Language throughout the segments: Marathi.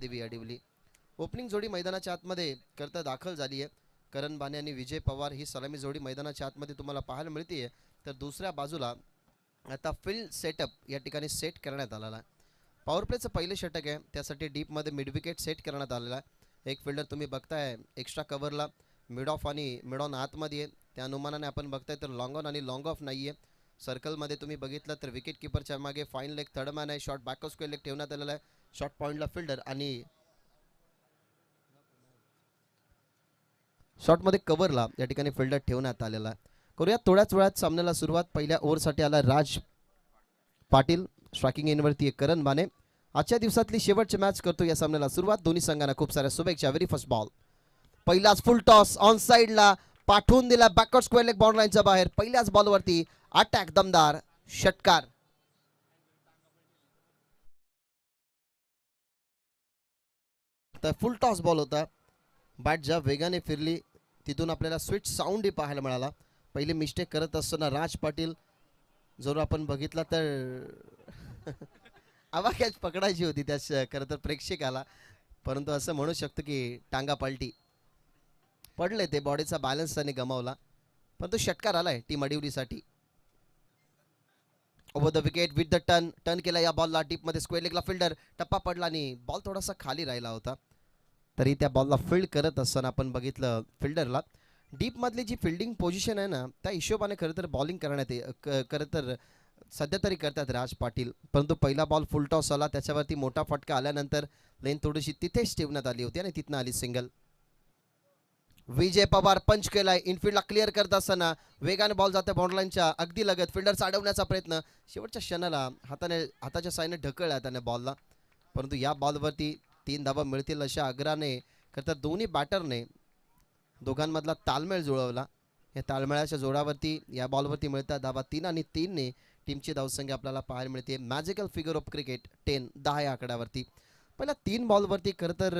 देवी अडिवली. ओपनिंग जोडी मैदानाच्या आतमध्ये करता दाखल झाली आहे. करण बाने आणि विजय पवार ही सलामी जोडी मैदानाच्या आतमध्ये तुम्हाला पाहायला मिळते. तर दुसऱ्या बाजूला आता फील्ड सेटअप या ठिकाणी सेट करण्यात आलेला आहे. पॉवर प्लेचं पहिलं षटक आहे, त्यासाठी डीपमध्ये मिड विकेट सेट करण्यात आलेला आहे. एक फिल्डर तुम्ही बघताय एक्स्ट्रा कव्हरला मिड ऑफ आणि मिड ऑन आतमध्ये आहे. त्या अनुमानाने आपण बघताय तर लॉंग ऑन आणि लॉंग ऑफ नाही आहे. सर्कलमध्ये तुम्ही बघितलं तर विकेट किपरच्या मागे फाईन लेग थर्ड मॅन आहे. Short back of square leg ठेवण्यात आलेला आहे. शॉर्ट पॉईंटला फिल्डर आणि शॉटमध्ये कव्हरला या ठिकाणी फिल्डर ठेवण्यात आलेला आहे. करूया थोड्याच वेळात सामन्याला सुरुवात. पहिल्या ओव्हरसाठी आला राज पाटील. स्ट्रायकिंग एंडवरती आहे करण बाने. आजच्या दिवसातली शेवटची मॅच करतो या सामन्याला सुरुवात. दोन्ही संघांना खूप साऱ्या शुभेच्छा. व्हेरी फर्स्ट बॉल पहिलाच फुल टॉस ऑन साईडला पाठवून दिला बॅकवर्ड स्क्वेअर लेग बाउंड्री लाईनच्या बाहेर. पहिल्याच बॉलवरती अटॅक दमदार षटकार. तर फुल टॉस बॉल होता. बॅट ज्या वेगाने फिरली तिथून आपल्याला स्विच साऊंडही पाहायला मिळाला. पहिले मिस्टेक करत असताना राज पाटील जर आपण बघितला तर आवा कॅच पकडायची होती त्याच खरं तर प्रेक्षकाला, परंतु असं म्हणू शकतो की टांगा पालटी पडले ते. बॉडीचा बॅलन्स त्याने गमावला, परंतु षटकार आलाय टीम अडिवलीसाठी. Over the wicket with the turn केला या बॉलला. डीपमध्ये स्क्वेअर लेगला फिल्डर टप्पा पडला आणि बॉल थोडासा खाली राहिला होता. तरी त्या बॉलला फील्ड करत असताना आपण बघितलं फिल्डरला. डीपमधली जी फिल्डिंग पोझिशन आहे ना, त्या हिशोबाने खरं तर बॉलिंग करण्यात खरं तर सध्या तरी करतात राज पाटील. परंतु पहिला बॉल फुल टॉस आला, त्याच्यावरती मोठा फटका आल्यानंतर लेन थोडीशी तिथेच ठेवण्यात आली होती आणि तिथनं आली सिंगल. विजय पवार पंच केलाय. इनफिल्डला क्लिअर करत असताना वेगाने बॉल जाते बाउंड्रीलाईनच्या अगदी लगत. फिल्डरचा अडवण्याचा प्रयत्न. शेवटच्या क्षणाला हाताच्या साईने ढकलला त्याने बॉलला, परंतु या बॉलवरती 3 धावा मिळतील अशा आग्रहाने खरं तर दोन्ही बॅटरने दोघांमधला ताळमेळ जुळवला. या ताळमेळाच्या जोरावरती या बॉलवरती मिळतात धावा 3 आणि 3ने टीमची धावसंख्या आपल्याला पाहायला मिळते. मॅजिकल फिगर ऑफ क्रिकेट 10 या आकड्यावरती. पहिल्या 3 बॉलवरती खरं तर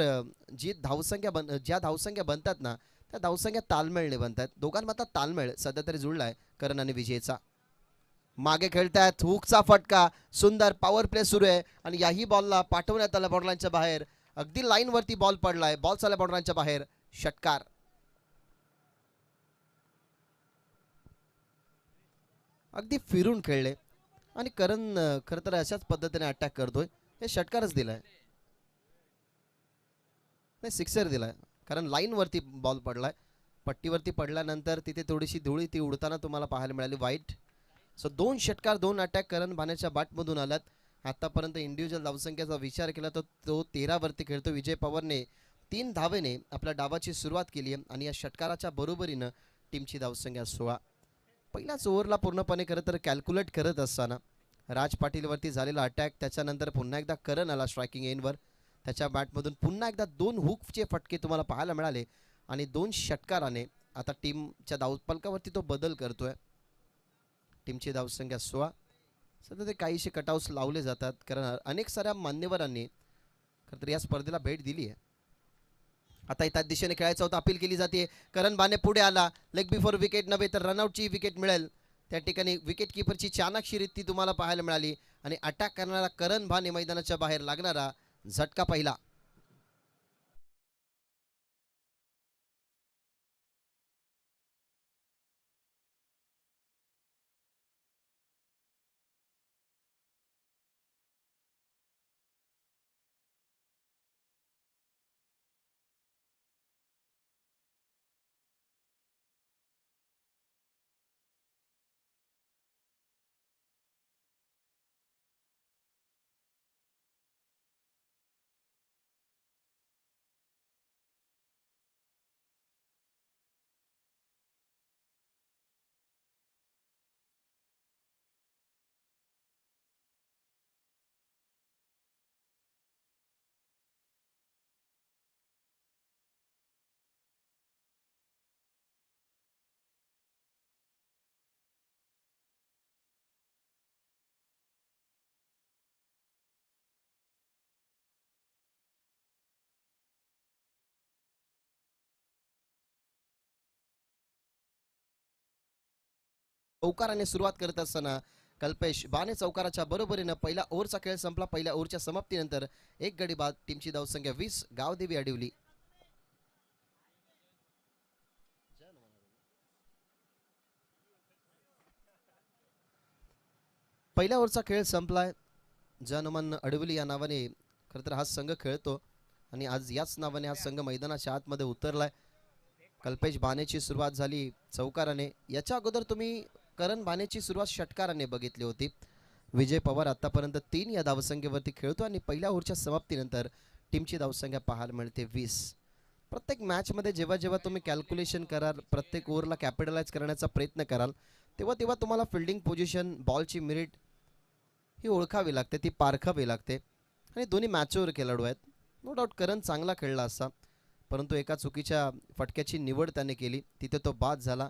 ज्या धावसंख्या बनतात ना, त्या धावसंख्या तालमेळने बनतात. दोघांमधला तालमेळ सध्या तरी जुळलाय करण आणि विजयचा. मागे खेळतायत हुकचा फटका. सुंदर पॉवर प्ले सुरू आहे आणि याही बॉलला पाठवण्यात आला बाउंड्रीलाईनच्या बाहेर. अगदी लाईनवरती बॉल पडलाय. बॉल चालला बाउंड्रीलाईनच्या बाहेर. षटकार. अगदी फिरून खेळले आणि करण खरं तर अशाच पद्धतीने अटॅक करतोय. हे षटकारच दिलाय, नाही सिक्सर दिलाय, कारण लाईनवरती बॉल पडलाय. पट्टीवरती पडल्यानंतर तिथे थोडीशी धुळी ती उडताना तुम्हाला पाहायला मिळाली. वाईट. सो 2 षटकार 2 अटॅक करण बाण्याच्या बॅटमधून आल्यात. आतापर्यंत इंडिव्हिज्युअल धावसंख्येचा विचार केला तर तो 13 वरती खेळतो. विजय पवारने 3 धावेने आपल्या डावाची सुरुवात केली आहे आणि या षटकाराच्या बरोबरीनं टीमची धावसंख्या 16. पहिल्याच ओव्हरला पूर्णपणे खरं तर कॅल्क्युलेट करत असताना राज पाटीलवरती झालेला अटॅक, त्याच्यानंतर पुन्हा एकदा करण आला स्ट्रायकिंग एंडवर. त्याच्या बॅटमधून पुन्हा एकदा 2 हुकचे फटके तुम्हाला पाहायला मिळाले आणि 2 षटकाराने आता टीमच्या धावपलकावरती तो बदल करतोय. टीमची धावसंख्या 16. सध्या ते काहीसे कटआउट्स लावले जातात कारण अनेक साऱ्या मान्यवरांनी खरं तर या स्पर्धेला भेट दिली आहे. आता त्याच दिशेने खेळायचा होता. अपील केली जाते. करण बाने पुढे आला. लेग बिफोर विकेट नव्हे तर रनआउटची विकेट मिळेल. त्या ठिकाणी विकेट किपरची चाणाक्षी रीती तुम्हाला पाहायला मिळाली आणि अटॅक करणारा करण बाने मैदानाच्या बाहेर लागणारा झटका पहिला. चौकाराने सुरुवात करत असताना कल्पेश बाने चौकाराच्या बरोबरीनं पहिला ओव्हरचा खेळ संपला. पहिल्या ओव्हरच्या समाप्तीनंतर एक गडी बाद. टीमची धावसंख्या 20. गावदेवी अडिवली. पहिल्या ओव्हरचा खेळ संपलाय. हनुमान अडवली या नावाने खरं तर हा संघ खेळतो आणि आज याच नावाने हा संघ मैदानाच्या आतमध्ये उतरलाय. कल्पेश बानेची सुरुवात झाली चौकाराने. याच्या अगोदर तुम्ही करण बानेची सुरुवात षटकाराने बघितली होती. विजय पवार आतापर्यंत 3 या धावसंख्येवरती खेळतो आणि पहिल्या ओव्हरच्या समाप्तीनंतर टीमची धावसंख्या पाहायला मिळते 20. प्रत्येक मॅचमध्ये जेव्हा जेव्हा तुम्ही कॅल्क्युलेशन कराल, प्रत्येक ओव्हरला कॅपिटलाइज करण्याचा प्रयत्न कराल, तेव्हा तेव्हा तुम्हाला फिल्डिंग पोझिशन, बॉलची मिरिट ही ओळखावी लागते, ती पारखावी लागते. आणि दोन्ही मॅचवर खेळाडू आहेत. नो डाऊट करण चांगला खेळला असता, परंतु एका चुकीच्या फटक्याची निवड त्याने केली, तिथे तो बाद झाला.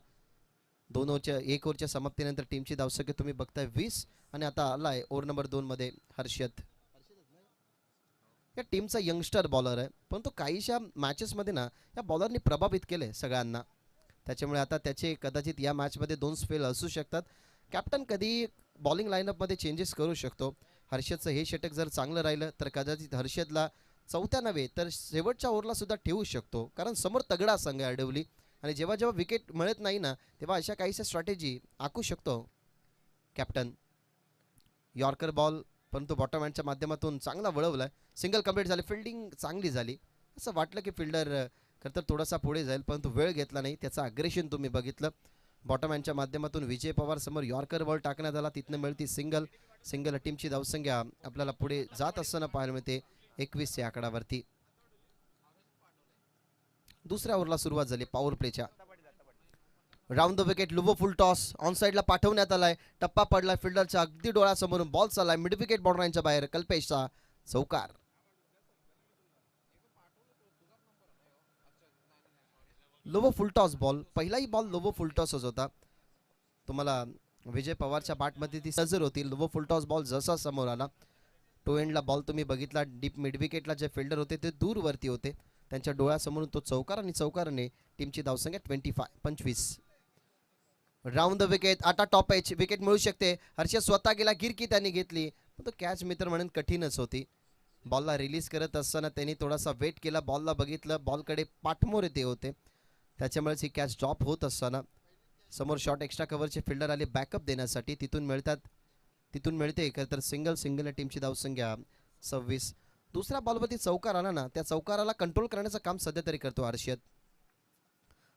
1 ओव्हरच्या समाप्तीनंतर टीमची धावसंख्या तुम्ही बघताय 20. आणि आता आलाय ओव्हर नंबर 2 मध्ये हर्षद. या टीमचा यंगस्टर बॉलर आहे, परंतु काहीशा मॅचेसमध्ये ना या बॉलरनी प्रभावित केले सगळ्यांना. त्याच्यामुळे आता त्याचे कदाचित या मॅचमध्ये 2 स्पेल असू शकतात. कॅप्टन कधी बॉलिंग लाईनअपमध्ये चेंजेस करू शकतो. हर्षदचं हे षटक जर चांगलं राहिलं तर कदाचित हर्षदला चौथ्या नव्हे तर शेवटच्या ओव्हरला सुद्धा ठेवू शकतो, कारण समोर तगडा संघ आहे अडवली. आणि जेव्हा जेव्हा विकेट मिळत नाही ना तेव्हा अशा काहीशा स्ट्रॅटेजी आखू शकतो कॅप्टन. यॉर्कर बॉल, परंतु बॉटम हँडच्या माध्यमातून चांगला वळवलाय. सिंगल कंप्लीट झाली. फिल्डिंग चांगली झाली. असं वाटलं की फिल्डर खरं तर थोडासा पुढे जाईल, परंतु वेळ घेतला नाही. त्याचं अग्रेशन तुम्ही बघितलं. बॉटम हँडच्या माध्यमातून विजय पवार समोर यॉर्कर बॉल टाकण्यात आला, तिथनं मिळती सिंगल. सिंगल टीमची धावसंख्या आपल्याला पुढे जात असताना पाहायला मिळते 21 या आकडावरती. दुसऱ्या ओव्हरला सुरुवात झाली पॉवर प्लेच्या. Round the wicket, लुवो full toss on साईडला पाठवण्यात आलाय. टप्पा पडलाय फिल्डरच्या अगदी डोळ्यासमोरून. बॉल चाललाय मिड विकेट बॉर्डरच्या बाहेर. कल्पेशचा चौकार. Low full toss ball. पहिलाही बॉल लोवो फुल टॉसच होता. तुम्हाला विजय पवारच्या बॅटमध्ये ती नजर होती. लोवो फुल टॉस बॉल जसा समोर आला, टू एंडला बॉल तुम्ही बघितला. डीप मिड विकेटला जे फिल्डर होते ते दूरवरती होते, त्यांच्या डोळ्यासमोरून तो चौकार आणि चौकाराने टीमची धावसंख्या 25. Round the wicket. आता टॉप एच विकेट मिळू शकते. हर्षद स्वतः गेला, गिरकी त्यांनी घेतली, पण तो कॅच मित्र म्हणून कठीणच होती. बॉलला रिलीज करत असताना त्यांनी थोडासा वेट केला. बॉलला बघितलं, बॉलकडे पाठमोर येते होते, त्याच्यामुळेच ही कॅच ड्रॉप होत असताना समोर शॉट एक्स्ट्रा कव्हरचे फिल्डर आले बॅकअप देण्यासाठी. तिथून मिळते खरं तर सिंगल टीमची धावसंख्या 26. दुसऱ्या बॉलवरती चौकार आला ना, त्या चौकाराला कंट्रोल करण्याचं काम सध्या तरी करतो हर्षद.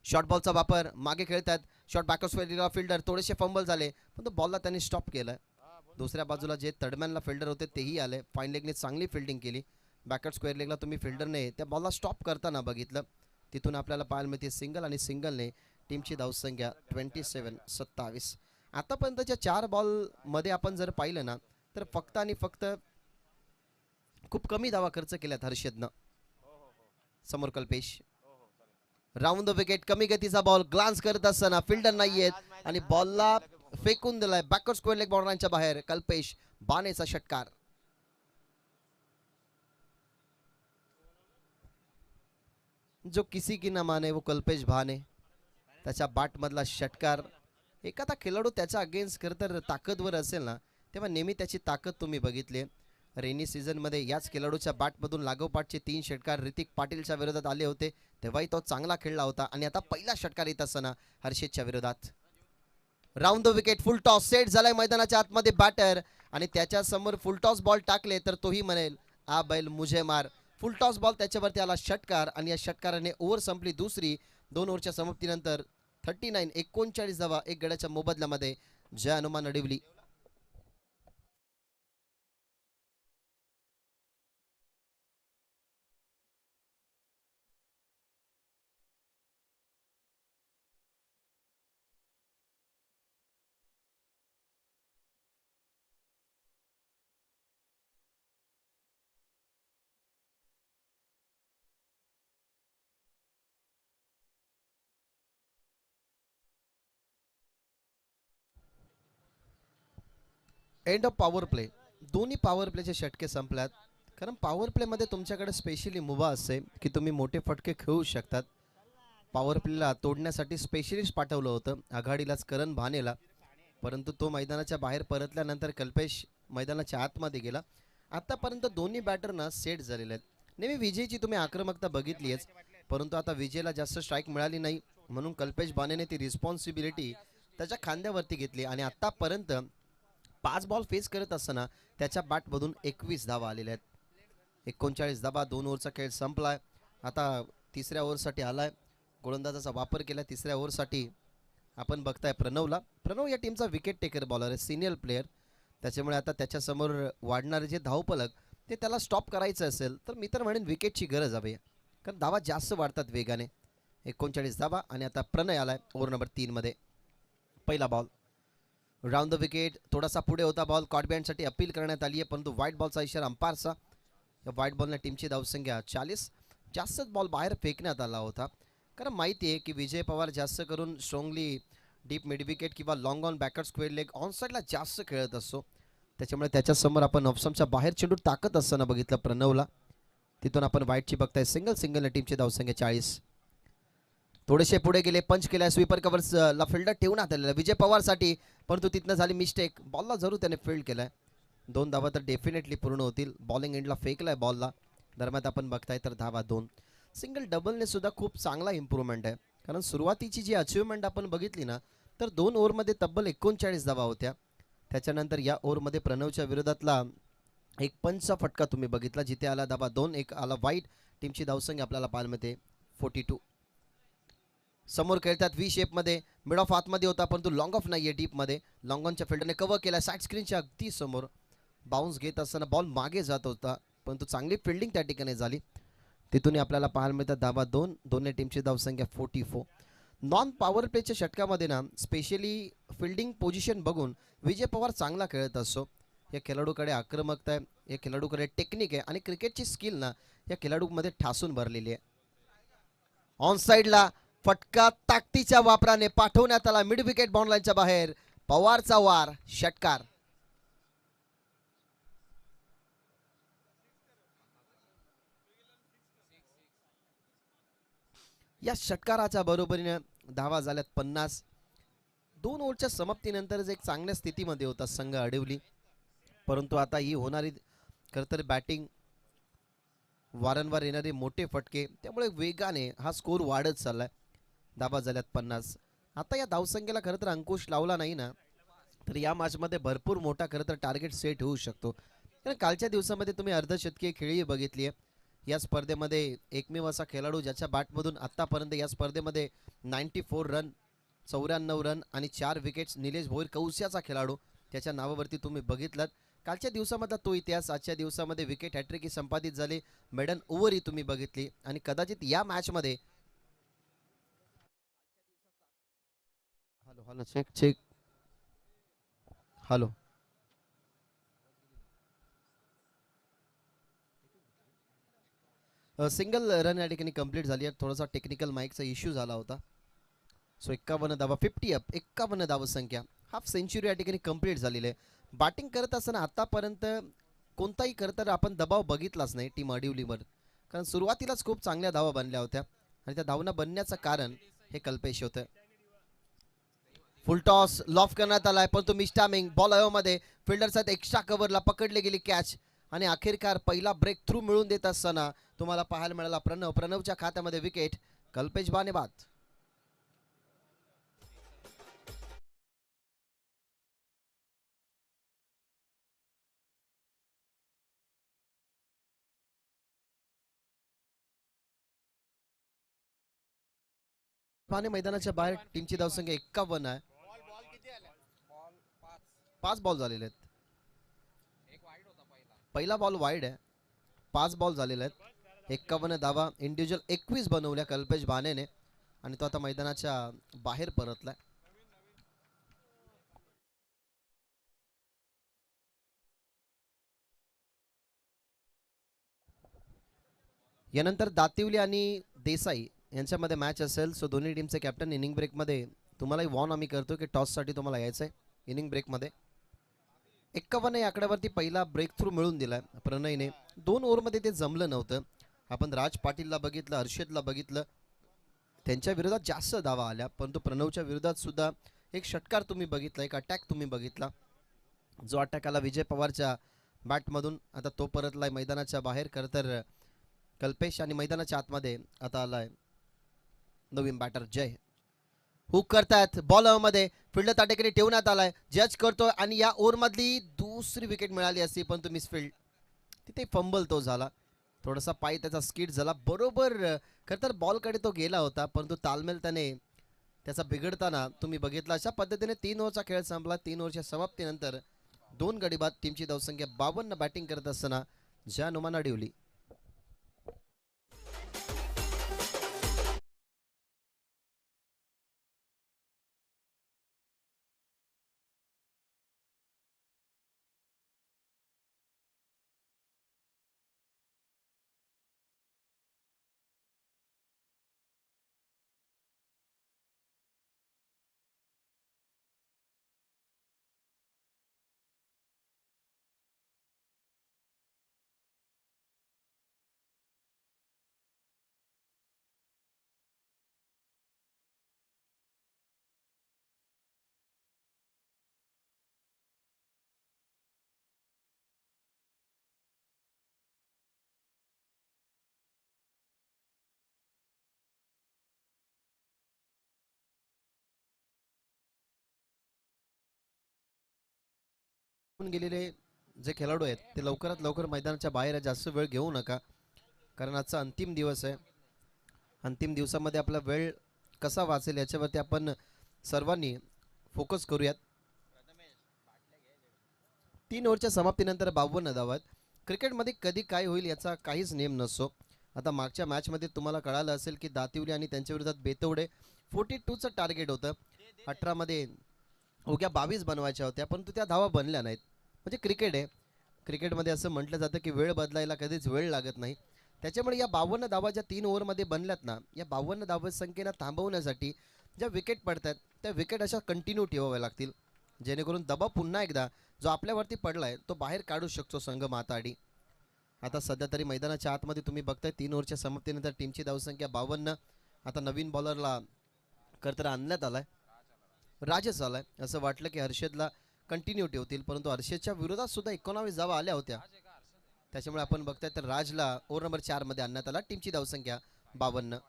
शॉर्ट बॉलचा वापर, मागे खेळतात. शॉर्ट बॅकअप फिल्डर, थोडेसे फंबल झाले, पण तो बॉलला त्यांनी स्टॉप केलं. दुसऱ्या बाजूला जे थर्डमॅनला फिल्डर होते तेही आले. फाईन लेगने चांगली फिल्डिंग केली. बॅकअप स्क्वेअर लेगला तुम्ही फिल्डरने त्या बॉलला स्टॉप करताना बघितलं. तिथून आपल्याला पाहायला मिळते सिंगल, आणि सिंगलने टीमची धावसंख्या 27. आतापर्यंतच्या 4 बॉलमध्ये आपण जर पाहिलं ना तर फक्त आणि फक्त खूप कमी धावा खर्च केल्यात हर्षदनं. समोर कल्पेश. राऊंड द विकेट, कमी गतीचा बॉल. ग्लान्स करत असताना फिल्डर नाहीयेत आणि बॉलला फेकून दिलाय बॅकवर्ड स्क्वेअर लेग बॉर्डरच्या बाहेर. कल्पेश बानेचा षटकार. जो किसी की न माने वो कल्पेश बाने, त्याच्या बॅटमधला षटकार. एखादा खेळाडू त्याच्या अगेन्स्ट खरं तर ताकदवर असेल ना तेव्हा नेहमी त्याची ताकद तुम्ही बघितली. रेनी सीझनमध्ये याच खेळाडूच्या बॅटमधून लागोपाठचे 3 षटकार ऋतिक पाटीलच्या विरोधात आले होते, तेव्हाही तो चांगला खेळला होता. आणि आता पहिला षटकार येत असताना हर्षदच्या विरोधात. Round the wicket, full toss set झालाय मैदानाच्या आतमध्ये बॅटर, आणि त्याच्या समोर फुल टॉस बॉल टाकले तर तोही म्हणेल आ बैल मुझे मार. फुल टॉस बॉल त्याच्यावरती आला षटकार, आणि या षटकाराने ओव्हर संपली दुसरी. 2 ओव्हरच्या समाप्तीनंतर 39 धावा 1 गड्याच्या मोबदल्यामध्ये Jai Hanuman Adavali. End of power play. दोन्ही पॉवर प्लेचे षटके संपल्यात, कारण पॉवर प्लेमध्ये तुमच्याकडे स्पेशली मुभा असते की तुम्ही मोठे फटके खेळू शकतात. पॉवर प्लेला तोडण्यासाठी स्पेशलिस्ट पाठवलं होतं आघाडीलाच करण भानेला, परंतु तो मैदानाच्या बाहेर परतल्यानंतर कल्पेश मैदानाच्या आतमध्ये गेला. आतापर्यंत दोन्ही बॅटरना सेट झालेले आहेत. नेहमी विजयची तुम्ही आक्रमकता बघितली आहेच, परंतु आता विजयला जास्त स्ट्राईक मिळाली नाही, म्हणून कल्पेश बानेने ती रिस्पॉन्सिबिलिटी त्याच्या खांद्यावरती घेतली आणि आतापर्यंत 5 बॉल फेस करत असताना त्याच्या बॅटमधून 21 धावा आलेल्या आहेत. 39 धावा. 2 ओव्हरचा खेळ संपलाय. आता तिसऱ्या ओव्हरसाठी आलाय. गोलंदाजाचा वापर केला तिसऱ्या ओव्हरसाठी. आपण बघताय प्रणव या टीमचा विकेट टेकर बॉलर आहे, सिनियर प्लेयर. त्याच्यामुळे आता त्याच्यासमोर वाढणारे जे धावपलक ते त्याला स्टॉप करायचं असेल तर मी तर म्हणेन विकेटची गरज हवी, कारण धावा जास्त वाढतात वेगाने. 39 धावा आणि आता प्रणय आलाय ओव्हर नंबर 3 मध्ये. पहिला बॉल राऊंड द विकेट. थोडासा पुढे होता बॉल, कॉटबँडसाठी अपील करण्यात आली आहे, परंतु व्हाईट बॉलचा इशारा अंपायरचा. या व्हाईट बॉलने टीमची धावसंख्या 40. जास्तच बॉल बाहेर फेकण्यात आला होता, कारण माहिती आहे की विजय पवार जास्त करून स्ट्रॉंगली डीप मिड विकेट किंवा long on backward square leg on साईडला जास्त खेळत असतो. त्याच्यामुळे त्याच्यासमोर आपण ऑफस्टंपच्या बाहेर चेंडू टाकत असताना बघितलं प्रणवला. तिथून आपण व्हाईटची बघताय सिंगल टीमची धावसंख्या 40. थोडेसे पुढे गेले, पंच केलाय, स्वीपर कव्हर्सला फिल्डर ठेवण्यात आलेला विजय पवारसाठी, परंतु तिथनं झाली मिस्टेक. बॉलला जरूर त्याने फील्ड केलाय. 2 धावा तर डेफिनेटली पूर्ण होतील. बॉलिंग एंडला फेकलाय बॉलला, दरम्यान आपण बघताय तर धावा 2. सिंगल डबलने सुद्धा खूप चांगला इम्प्रूव्हमेंट आहे, कारण सुरुवातीची जी अचिव्हमेंट आपण बघितली ना तर 2 ओव्हरमध्ये तब्बल 39 धावा होत्या. त्याच्यानंतर या ओव्हरमध्ये प्रणवच्या विरोधातला एक पंचचा फटका तुम्ही बघितला, जिथे आला धावा 2, एक आला वाईट. टीमची धावसंख्या आपल्याला पाहायला मिळते 42. समोर खेळतात व्ही शेपमध्ये. मिड ऑफ आतमध्ये होता, परंतु लॉंग ऑफ नाही आहे डीपमध्ये. लॉंग ऑनच्या फिल्डरने कव्हर केला साईड स्क्रीनच्या अगदी समोर. बाउन्स घेत असताना बॉल मागे जात होता, परंतु चांगली फिल्डिंग त्या ठिकाणी झाली. तिथून आपल्याला पाहायला मिळतात धावा 2. दोन्ही टीमची धावसंख्या 44. नॉन पॉवर प्लेच्या षटकामध्ये ना स्पेशली फिल्डिंग पोझिशन बघून विजय पवार चांगला खेळत असतो. या खेळाडूकडे आक्रमकता आहे, या खेळाडूकडे टेक्निक आहे आणि क्रिकेटची स्किल ना या खेळाडूमध्ये ठासून भरलेली आहे. ऑन साईडला फटका ताकदीच्या वापराने पाठवण्यात आला मिड विकेट बाउंड्रीच्या बाहेर. पवारचा वार, षटकार. या षटकाराच्या बरोबरीने धावा झाल्यात 50. 2 ओव्हरच्या समाप्तीनंतरच एक चांगल्या स्थितीमध्ये होता संघ अडवली, परंतु आता ही होणारी खरंतर बॅटिंग, वारंवार येणारे मोठे फटके, त्यामुळे वेगाने हा स्कोर वाढत चाललाय. धावा झाल्यात 50. आता या धावसंख्येला खरं तर अंकुश लावला नाही ना तर या मॅचमध्ये भरपूर मोठा खरं तर टार्गेट सेट होऊ शकतो. कारण कालच्या दिवसामध्ये तुम्ही अर्धशतकीय खेळी बघितली आहे. या स्पर्धेमध्ये एकमेव असा खेळाडू ज्याच्या बॅटमधून आत्तापर्यंत या स्पर्धेमध्ये 94 रन, 94 रन आणि 4 विकेट्स, निलेश भोईर कौस्याचा खेळाडू, त्याच्या नावावरती तुम्ही बघितलात. कालच्या दिवसामधला तो इतिहास आजच्या दिवसामध्ये विकेट हॅट्रिक ही संपादित झाली, मेडन ओव्हर ही तुम्ही बघितली आणि कदाचित या मॅचमध्ये hello check hello single run या ठिकाणी कंप्लीट झाली आहे. थोडासा टेक्निकल माईकचा इश्यू झाला होता. सो 51 धावा, 50 अप, 51 धावसंख्या, हाफ सेंचुरी या ठिकाणी कंप्लीट झालेली आहे. बॅटिंग करत असताना आतापर्यंत कोणताही खरं आपण दबाव बघितलाच नाही टीम अडिवलीवर, कारण सुरुवातीलाच खूप चांगल्या धावा बनल्या होत्या आणि त्या धावना बनण्याचं कारण हे कल्पेश होतं. फुल टॉस लॉफ करण्यात आलाय, परंतु मिस्टामिंग बॉल अयोमध्ये फिल्डरचा एक्स्ट्रा कव्हरला पकडली गेली कॅच आणि अखेरकार पहिला ब्रेक थ्रू मिळून देत असताना तुम्हाला पाहायला मिळाला प्रणवच्या खात्यामध्ये विकेट. कल्पेश बाने बाद. बाने मैदानाच्या बाहेर. टीमची धावसंख्या 51 आहे. 5 बॉल झालेले आहेत. पहिला बॉल वाईड आहे. 5 बॉल झालेले आहेत. 51 धावा, इंडिव्हिज्युअल 21 बनवल्या कल्पेश बानेने आणि तो आता मैदानाच्या बाहेर परतलाय. यानंतर दातिवली आणि देसाई यांच्यामध्ये मॅच असेल. सो दोन्ही टीमचे कॅप्टन इनिंग ब्रेकमध्ये तुम्हालाही वॉर्न आम्ही करतो की टॉससाठी तुम्हाला यायचं आहे इनिंग ब्रेकमध्ये. 51 या आकड्यावरती पहिला ब्रेक थ्रू मिळून दिलाय प्रणयने. 2 ओव्हरमध्ये ते जमलं नव्हतं. आपण राज पाटीलला बघितलं, हर्षदला बघितलं, त्यांच्या विरोधात जास्त धावा आल्या, परंतु प्रणवच्या विरोधात सुद्धा एक षटकार तुम्ही बघितला, एक अटॅक तुम्ही बघितला, जो अटॅक आला विजय पवारच्या बॅटमधून. आता तो परतलाय मैदानाच्या बाहेर. खरं तर कल्पेश आणि मैदानाच्या आतमध्ये आता आलाय नवीन बॅटर जय. हुक करतायत बॉलमध्ये, फिल्डर त्या ठिकाणी ठेवण्यात आलाय, जज करतोय आणि या ओव्हरमधली दुसरी विकेट मिळाली असती पण तो मिसफिल्ड. तिथे फंबल तो झाला, थोडासा पाय त्याचा स्किड झाला. बरोबर खरं तर बॉलकडे तो गेला होता, परंतु तालमेल त्याने त्याचा बिघडताना तुम्ही बघितला. अशा पद्धतीने 3 ओव्हरचा खेळ संपला. 3 ओव्हरच्या समाप्तीनंतर 2 गडी बाद. टीमची धावसंख्या 52. बॅटिंग करत असताना ज्या नुमाना डिवली. गेलेले जे खेळाडू आहेत ते लवकरात लवकर मैदानाच्या बाहेर जास्त वेळ घेऊ नका, कारण आजचा अंतिम दिवस आहे. अंतिम दिवसामध्ये आपला वेळ कसा वाचेल याच्यावरती आपण सर्वांनी फोकस करूयात. 3 ओव्हरच्या समाप्तीनंतर 52 धावा आहेत. क्रिकेटमध्ये कधी काय होईल याचा काहीच नेम नसतो. आता मागच्या मॅचमध्ये तुम्हाला कळालं असेल की दातिवली आणि त्यांच्या विरोधात बेतवडे 42चं टार्गेट होतं. 18मध्ये उग्या 22 बनवायच्या होत्या, परंतु त्या धावा बनल्या नाहीत. म्हणजे क्रिकेट आहे, क्रिकेटमध्ये असं म्हटलं जातं की वेळ बदलायला कधीच वेळ लागत नाही. त्याच्यामुळे या 52 धावा ज्या 3 ओव्हरमध्ये बनल्यात ना, या 52 धावा संख्येला थांबवण्यासाठी ज्या विकेट पडतात त्या विकेट अशा कंटिन्यू ठेवाव्या लागतील, जेणेकरून दबाव पुन्हा एकदा जो आपल्यावरती पडलाय तो बाहेर काढू शकतो संघ माताडी. आता सध्या तरी मैदानाच्या आतमध्ये तुम्ही बघताय 3 ओव्हरच्या समाप्तीनंतर टीमची धावसंख्या 52. आता नवीन बॉलरला करतर आणण्यात आलाय, राजच आलाय. असं वाटलं की हर्षदला कंटिन्यू ठेवतील, परंतु हर्षदच्या विरोधात सुद्धा 19 धावा आल्या होत्या. त्याच्यामुळे आपण बघताय तर राजला ओव्हर नंबर 4 मध्ये आणण्यात आला. टीमची धावसंख्या 52.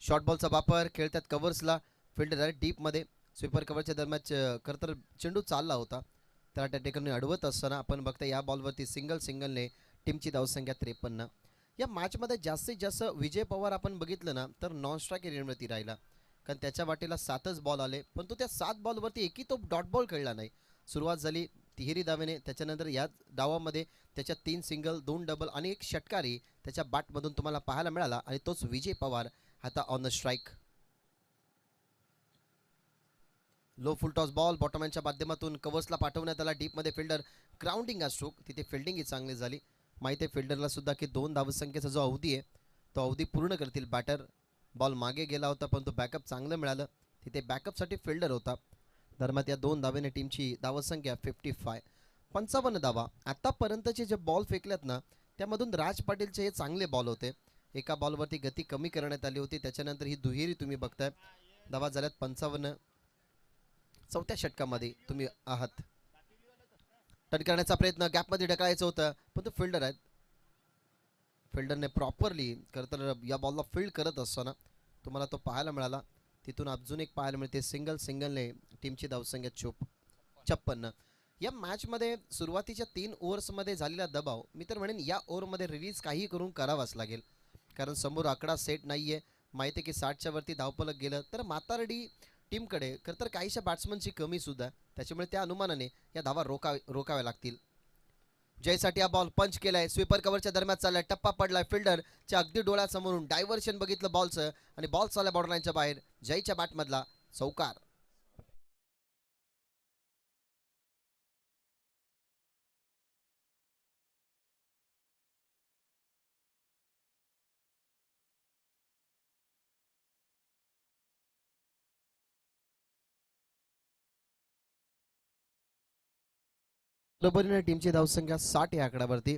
शॉर्ट बॉलचा वापर खेळतात कव्हर्सला, फिल्डर डीप मध्ये. स्वीपर कव्हरच्या दरम्यान खरं तर चेंडू चालला होता, तर त्या ठिकाणी अडवत असताना आपण बघता या बॉलवरती सिंगलने टीमची धावसंख्या 53. या मॅचमध्ये जास्तीत जास्त विजय पवार आपण बघितलं ना तर नॉन स्ट्राईक एरियावरती राहिला, कारण त्याच्या वाटेला 7च बॉल आले, परंतु त्या 7 बॉलवरती एकही तो डॉट बॉल खेळला नाही. सुरुवात झाली तिहेरी धावेने, त्याच्यानंतर या डावामध्ये त्याच्या 3 सिंगल 2 डबल आणि एक षटकारी त्याच्या बॅटमधून तुम्हाला पाहायला मिळाला, आणि तोच विजय पवार आता ऑन द स्ट्राईक. लो फुल टॉस बॉल बॉटमॅनच्या माध्यमातून कव्हर्सला पाठवण्यात आला. डीपमध्ये फिल्डर ग्राउंडिंग हा स्ट्रोक, तिथे फिल्डिंग ही चांगली झाली. माहिती आहे फिल्डरला सुद्धा की 2 धावसंख्येचा जो अवधी आहे तो अवधी पूर्ण करतील बॅटर. बॉल मागे गेला होता पण तो बॅकअप चांगलं मिळालं, तिथे बॅकअपसाठी फिल्डर होता. दरम्यान या 2 धावेने टीमची धावसंख्या 55. 55 धावा. आतापर्यंतचे जे बॉल फेकल्यात ना त्यामधून राज पाटीलचे हे चांगले बॉल होते. एका बॉलवरती गती कमी करण्यात आली होती, त्याच्यानंतर ही दुहेरी तुम्ही बघताय. धावा झाल्यात 55. चौथ्या षटकामध्ये तुम्ही आहात. टर्न करण्याचा प्रयत्न गॅपमध्ये ढकलायचं होतं, पण तो फिल्डर आहेत. फिल्डरने प्रॉपरली खरं तर या बॉलला फील्ड करत असताना तुम्हाला तो पाहायला मिळाला. तिथून अजून एक पाहायला मिळते सिंगलने टीमची धावसंख्या 56. या मॅचमध्ये सुरुवातीच्या 3 ओव्हर्समध्ये झालेला दबाव मी तर म्हणेन या ओव्हरमध्ये रिलीज काही करून करावाच लागेल, कारण समोर आकडा सेट नाही आहे. माहिती आहे की 60च्या वरती धावफलक गेलं तर मातारडी टीमकडे खरं तर काहीशा बॅट्समनची कमी सुद्धा, त्याच्यामुळे त्या अनुमानाने या धावा रोकाव्या लागतील. जयसाठी हा बॉल पंच केलाय, स्वीपर कव्हरच्या दरम्यान चाललाय, टप्पा पडलाय, फिल्डरच्या अगदी डोळ्यासमोरून डायव्हर्शन बघितलं बॉलचं आणि बॉल चालला बॉर्डरलाईनच्या बाहेर. जयच्या बॅटमधला चौकार. बरोबरीने टीमची धावसंख्या 60 या आकड्यावरती.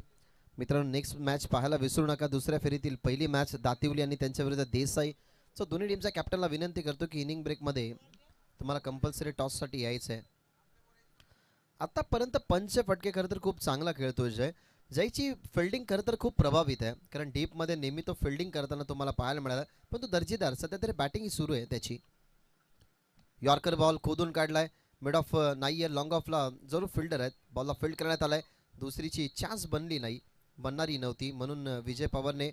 मित्रांनो नेक्स्ट मॅच पाहायला विसरू नका. दुसऱ्या फेरीतील पहिली मॅच दातिवली आणि त्यांच्या विरुद्ध देसाई. सो दोन्ही टीमच्या कॅप्टनला विनंती करतो की इनिंग ब्रेकमध्ये तुम्हाला कंपल्सरी टॉससाठी यायचं आहे. आतापर्यंत पंच फटके खरं तर खूप चांगला खेळतोय जय. जयची फिल्डिंग खरं तर खूप प्रभावित आहे, कारण डीपमध्ये नेहमी तो फिल्डिंग करताना तुम्हाला पाहायला मिळाला, पण तो दर्जेदार सध्या तरी बॅटिंग सुरू आहे त्याची. यॉर्कर बॉल खोदून काढलाय मिड ऑफ नाही आहे, लॉंग ऑफला जरूर फिल्डर आहेत, बॉलला फील्ड करण्यात आलाय. दुसरीची चान्स बनली नाही, बनणारी नव्हती, म्हणून विजय पवारने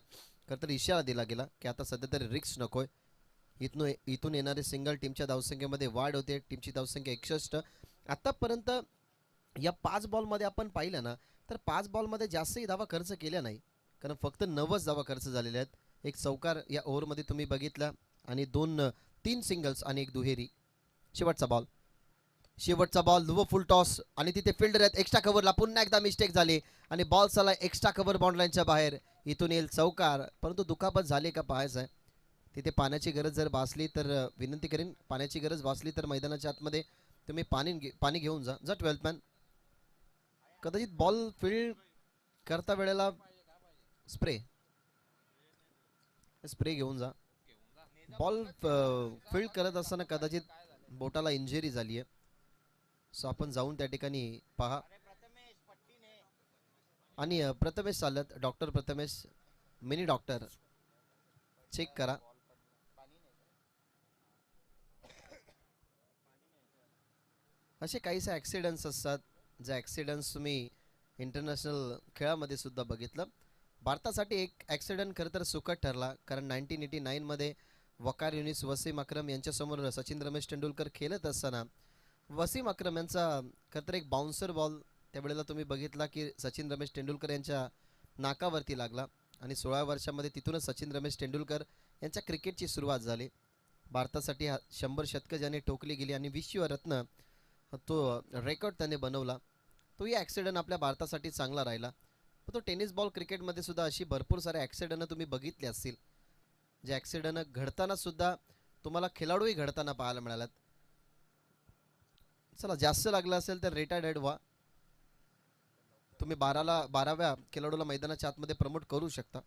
खरं तर इशारा दिला गेला की आता सध्या तरी रिक्स नकोय. इथून येणारे सिंगल टीमच्या धावसंख्येमध्ये वाढ होते. टीमची धावसंख्या 61. आतापर्यंत या 5 बॉलमध्ये आपण पाहिलं ना, तर 5 बॉलमध्ये जास्तही धावा खर्च केल्या नाही, कारण फक्त 90 धावा खर्च झालेल्या आहेत. एक चौकार या ओव्हरमध्ये तुम्ही बघितला आणि 3 सिंगल्स आणि एक दुहेरी. शेवटचा बॉल लो फुल टॉस आणि तिथे फिल्डर आहेत एक्स्ट्रा कव्हरला, पुन्हा एकदा मिस्टेक झाली आणि बॉल चालला एक्स्ट्रा कव्हर बाउंड्रीच्या बाहेर. इथून येईल चौकार, परंतु दुखापत झाली का पाहायचं आहे. तिथे पाण्याची गरज जर भासली तर विनंती करेन, पाण्याची गरज भासली तर मैदानाच्या आतमध्ये तुम्ही पाणी घेऊन जा. 12th मॅन कदाचित बॉल फील्ड करता वेळेला स्प्रे स्प्रे घेऊन जा. बॉल फील्ड करत असताना कदाचित बोटाला इंजुरी झाली आहे, सो आपण जाऊन त्या ठिकाणी पहा. आणि प्रथमेश चालत, doctor Prathamesh, mini doctor check करा. असे काहीसे ॲक्सिडेंट्स असतात, जे ॲक्सिडेंट्स तुम्ही इंटरनॅशनल खेळामध्ये सुद्धा बघितलं. भारतासाठी एक ॲक्सिडेंट खरं तर सुखद ठरला, कारण 1989मध्ये वकार युनिस वसीम अक्रम यांच्यासमोर सचिन रमेश तेंडुलकर खेळत असताना वसीम अक्रम यांचा खरं तर एक बाउन्सर बॉल त्यावेळेला तुम्ही बघितला की सचिन रमेश तेंडुलकर यांच्या नाकावरती लागला आणि 16 वर्षामध्ये तिथूनच सचिन रमेश तेंडुलकर यांच्या क्रिकेटची सुरुवात झाली. भारतासाठी 100 शतकं ज्याने ठोकली गेली आणि विश्वरत्न तो रेकॉर्ड त्याने बनवला. तोही ॲक्सिडेंट आपल्या भारतासाठी चांगला राहिला. पण तो टेनिस बॉल क्रिकेटमध्ये सुद्धा अशी भरपूर सारे ॲक्सिडेंट तुम्ही बघितले असतील, जे ॲक्सिडेंट घडताना सुद्धा तुम्हाला खेळाडूही घडताना पाहायला मिळालात. चला, जास्त लागलं असेल तर रिटायर्ड व्हा, तुम्ही 12व्या खेळाडूला मैदानाच्या आतमध्ये प्रमोट करू शकता.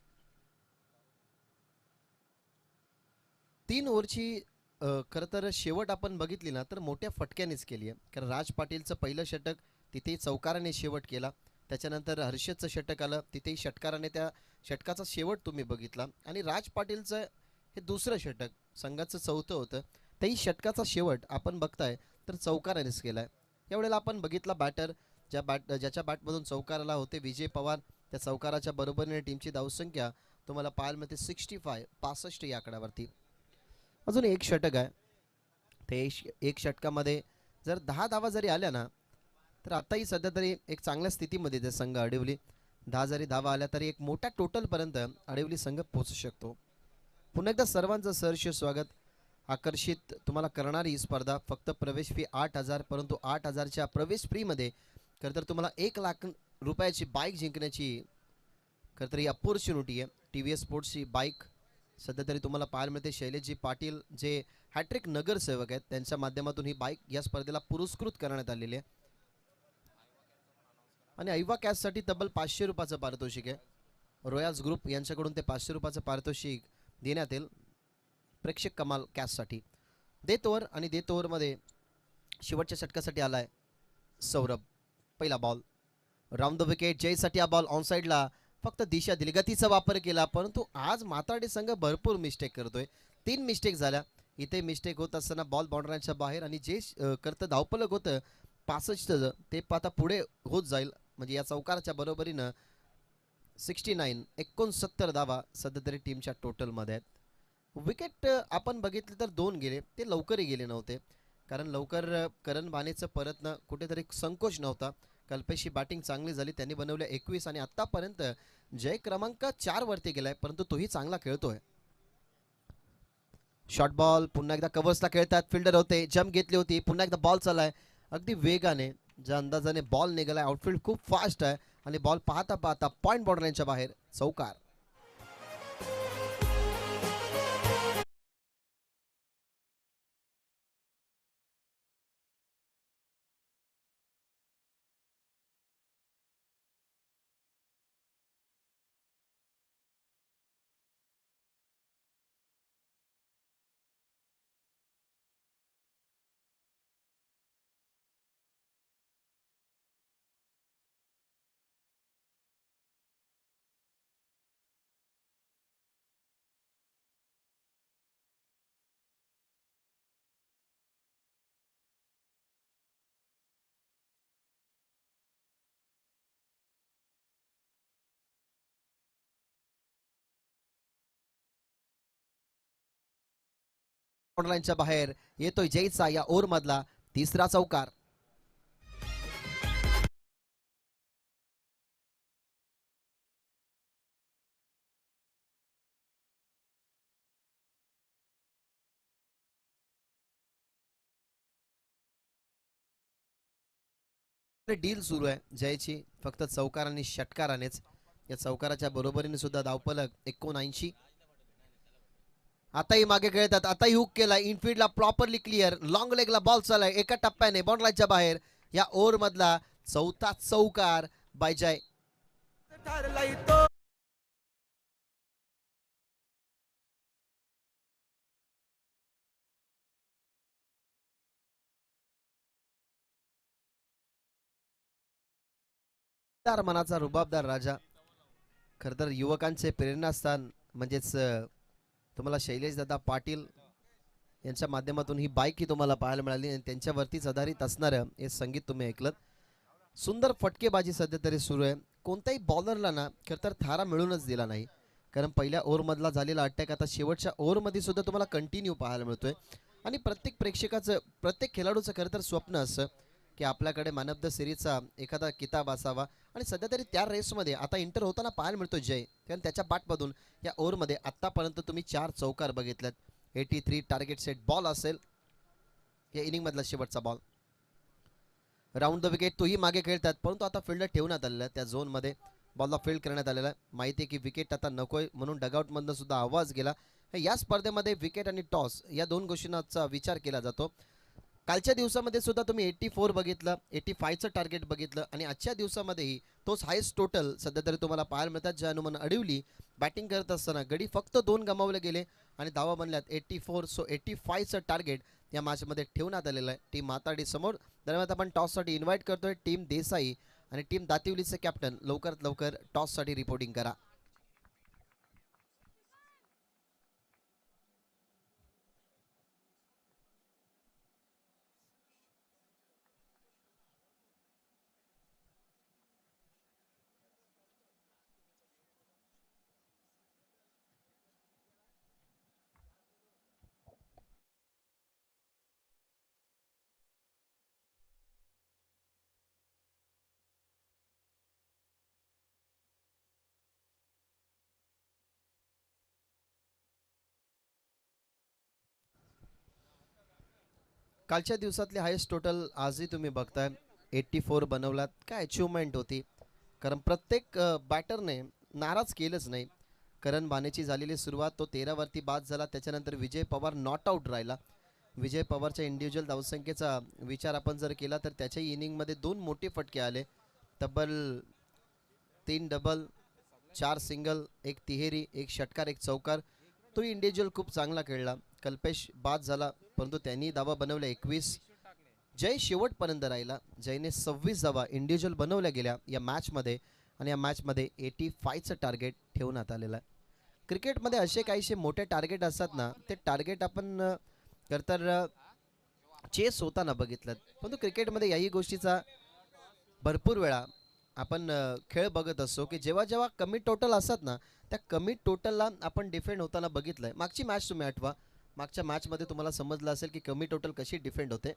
3 ओव्हरची खरं तर शेवट आपण बघितली ना, तर मोठ्या फटक्यानेच केली आहे, कारण राज पाटीलचं पहिलं षटक तिथेही चौकाराने शेवट केला. त्याच्यानंतर हर्षदचं षटक आलं, तिथेही षटकाराने त्या षटकाचा शेवट तुम्ही बघितला. आणि राज पाटीलचं हे दुसरं षटक संघाचं चौथं होतं, तेही षटकाचा शेवट आपण बघताय तर चौकारानेच केला आहे. यावेळेला आपण बघितला बॅटर ज्याच्या बॅटमधून चौकार आला होते विजय पवार, त्या चौकाराच्या बरोबरीने टीमची धावसंख्या तुम्हाला पाहायला मिळते 65 या आकड्यावरती. अजून एक षटक आहे, ते एक षटकामध्ये जर 10 धावा जरी आल्या ना, तर आताही सध्या तरी एक चांगल्या स्थितीमध्ये ते संघ अडवली. 10 जरी धावा आल्या तरी एक मोठ्या टोटलपर्यंत अडवली संघ पोहोचू शकतो. पुन्हा एकदा सर्वांचं सहर्ष स्वागत. आकर्षित तुम्हाला करणारी ही स्पर्धा, फक्त प्रवेश फी 8,000, परंतु 8,000च्या प्रवेश फ्रीमध्ये खरं तर तुम्हाला 1,00,000 रुपयाची बाईक जिंकण्याची खरं तर ही अपॉर्च्युनिटी आहे. टी व्ही एस स्पोर्ट्सची बाईक सध्या तरी तुम्हाला पाहायला मिळते. शैलेशजी पाटील जे हॅट्रिक नगरसेवक आहेत, त्यांच्या माध्यमातून ही बाईक या स्पर्धेला पुरस्कृत करण्यात आलेली आहे. आणि ऐवा कॅशसाठी तब्बल 500 रुपयाचं पारितोषिक आहे. रॉयल्स ग्रुप यांच्याकडून ते 500 रुपयाचं पारितोषिक देण्यात येईल प्रेक्षक कमाल कॅशसाठी. देत ओव्हर आणि देत ओव्हरमध्ये शेवटच्या षटकासाठी आलाय सौरभ. पहिला बॉल राऊंड द विकेट, जयसाठी हा बॉल ऑनसाईडला फक्त दिशा दिली, गतीचा वापर केला, परंतु आज माताडी संघ भरपूर मिस्टेक करतोय. 3 मिस्टेक झाल्या. इथे मिस्टेक होत असताना बॉल बाउंड्रीच्या बाहेर, आणि जे करतं धावपलक होतं 65 ते आता पुढे होत जाईल, म्हणजे या चौकाराच्या बरोबरीनं 69 धावा सध्या तरी टीमच्या टोटलमध्ये आहेत. विकेट आपण बघितले तर 2 गेले, ते लवकरही गेले नव्हते, कारण लवकर करण बानेचं परतणं कुठेतरी संकोच नव्हता. कल्पेशची बॅटिंग चांगली झाली, त्यांनी बनवले 21 आणि आतापर्यंत जय क्रमांक 4 वरती गेलाय, परंतु तोही चांगला खेळतोय. शॉर्ट बॉल पुन्हा एकदा कव्हर्सला खेळतात, फिल्डर होते, जम्प घेतली होती, पुन्हा एकदा बॉल चाललाय अगदी वेगाने, ज्या अंदाजाने बॉल निघालाय. आउटफील्ड खूप फास्ट आहे आणि बॉल पाहता पाहता पॉइंट बाउंड्रीच्या बाहेर चौकार. लाईनच्या बाहेर येतोय जयचा या ओव्हर मधला तिसरा चौकार. डील सुरू आहे जयची फक्त चौकार आणि षटकारानेच. या चौकाराच्या बरोबरीने सुद्धा धावफलक 79. आताही मागे खेळतात, आताही हुक केला इनफिल्डला प्रॉपरली क्लिअर. लॉंग लेगला बॉल चाललाय एका टप्प्याने बॉन्ड लाईनच्या बाहेर. या ओव्हर मधला चौथा चौकार बाय जय. मनाचा रुबाबदार राजा, खर तर युवकांचे प्रेरणास्थान म्हणजेच तुम्हाला शैलेश दादा पाटील यांच्या माध्यमातून ही बाईक ही तुम्हाला पाहायला मिळाली आणि त्यांच्यावरतीच आधारित असणारं हे संगीत तुम्ही ऐकलं. सुंदर फटकेबाजी सध्या तरी सुरू आहे. कोणत्याही बॉलरला ना खरं तर थारा मिळूनच दिला नाही, कारण पहिल्या ओव्हरमधला झालेला अटॅक आता शेवटच्या ओव्हरमध्ये सुद्धा तुम्हाला कंटिन्यू पाहायला मिळतोय. आणि प्रत्येक प्रेक्षकाचं प्रत्येक खेळाडूचं खरं तर स्वप्न असं की आपल्याकडे मॅन ऑफ द सिरीजचा एखादा किताब असावा. आणि सध्या तरी त्या रेसमध्ये आता इंटर होताना पाहायला मिळतो जय, कारण त्याच्या पाठमधून या ओव्हरमध्ये आत्तापर्यंत तुम्ही 4 चौकार बघितल्यात. 83 टार्गेट सेट बॉल असेल या इनिंगमधला शेवटचा बॉल. राऊंड द विकेट तोही मागे खेळतात, परंतु आता फिल्डर ठेवण्यात आलेला आहे त्या झोनमध्ये. बॉलला फील्ड करण्यात आलेला आहे. माहिती आहे की विकेट आता नकोय म्हणून डगआउटमधनं सुद्धा आवाज गेला. या स्पर्धेमध्ये विकेट आणि टॉस या दोन गोष्टींचा विचार केला जातो. कालच्या दिवसामध्ये सुद्धा तुम्ही 84 बघितलं, 85चं टार्गेट बघितलं आणि आजच्या दिवसामध्येही तोच हायस्ट टोटल सध्या तरी तुम्हाला पाहायला मिळतात. ज्या हनुमान अडवली बॅटिंग करत असताना गडी फक्त 2 गमावले गेले आणि धावा बनल्यात 84. सो 85चं टार्गेट या मॅचमध्ये ठेवण्यात आलेलं आहे टीम माताडी समोर. दरम्यान आपण टॉससाठी इन्व्हाइट करतोय टीम देसाई आणि टीम दातिवलीचे कॅप्टन लवकरात लवकर टॉससाठी रिपोर्टिंग करा. कालच्या दिवसातले हायेस्ट टोटल आजही तुम्ही बघताय 84 बनवलात. काय अचिव्हमेंट होती, कारण प्रत्येक बॅटरने नाराज केलंच नाही. करण बानेची झालेली सुरुवात तो 13 वरती बाद झाला. त्याच्यानंतर विजय पवार नॉट आऊट राहिला. विजय पवारच्या इंडिव्हिज्युअल धावसंख्येचा विचार आपण जर केला तर त्याच्या इनिंगमध्ये 2 मोठे फटके आले. तब्बल 3 डबल, 4 सिंगल, 1 तिहेरी, 1 षटकार, 1 चौकार. तो इंडिव्हिज्युअल खूप चांगला खेळला. कल्पेश बाद झाला परंतु त्यांनी धावा बनवल्या 21. जय शेवटपर्यंत राहिला. जयने 26 धावा इंडिव्हिज्युअल बनवल्या गेल्या या मॅचमध्ये आणि या मॅचमध्ये 85चं टार्गेट ठेवण्यात आलेलं आहे. क्रिकेटमध्ये असे काहीसे मोठे टार्गेट असतात ना, ते टार्गेट आपण तर चेस होताना बघितलं, परंतु क्रिकेटमध्ये याही गोष्टीचा भरपूर वेळा आपण खेळ बघत असतो की जेव्हा जेव्हा कमी टोटल असतात ना, त्या कमी टोटलला आपण डिफेंड होताना बघितलंय. मागची मॅच तुम्ही आठवा, मागच्या मॅचमध्ये तुम्हाला समजलं असेल की कमी टोटल कशी डिफेंड होते.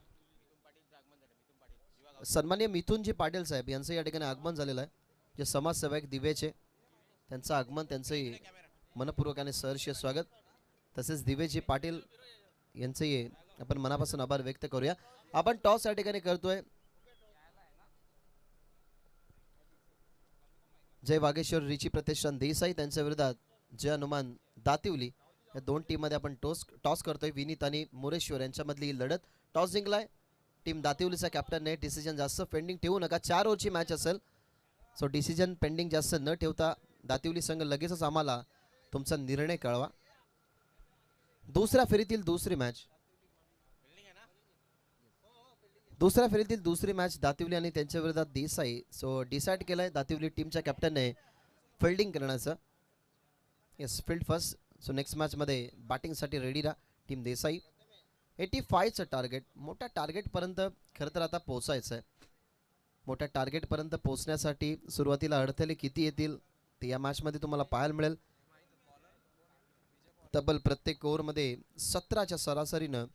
सन्माननीय मिथुनजी पाटील साहेब यांचं या ठिकाणी आगमन झालेलं आहे. जे समाजसेवक दिवेचे, त्यांचं आगमन, त्यांचंही मनपूर्वक आणि सहर्ष स्वागत. तसेच दिवेजी पाटील यांचंही आपण मनापासून आभार व्यक्त करूया. आपण टॉस या ठिकाणी करतोय. जय वागेश्वर रिची प्रतिष्ठान देसाई त्यांच्या विरोधात जय हनुमान दातिवली या दोन टीममध्ये आपण टॉस करतोय. विनीत आणि मोरेश्वर यांच्यामधली लढत. टॉस जिंकलाय टीम दातिवलीचा कॅप्टनने. डिसिजन जास्त पेंडिंग ठेवू नका, 4 ओव्हरची मॅच असेल. सो डिसिजन पेंडिंग जास्त न ठेवता दातिवली संघ लगेचच आम्हाला तुमचा निर्णय कळवा. दुसऱ्या फेरीतील दुसरी मॅच, दुसऱ्या फेरीतील दुसरी मॅच दातिवली आणि त्यांच्या विरोधात देसाई. सो डिसाईड केलंय दातिवली टीमच्या कॅप्टनने फिल्डिंग करण्याचं. Yes, field first. So next मॅचमध्ये बॅटिंगसाठी रेडी राहा टीम देसाई. 85चं टार्गेट. मोठ्या टार्गेटपर्यंत खरं तर आता पोहोचायचं आहे. मोठ्या टार्गेटपर्यंत पोहोचण्यासाठी सुरुवातीला अडथळे किती येतील ते या मॅचमध्ये तुम्हाला पाहायला मिळेल. तब्बल प्रत्येक ओव्हरमध्ये 17च्या सरासरीनं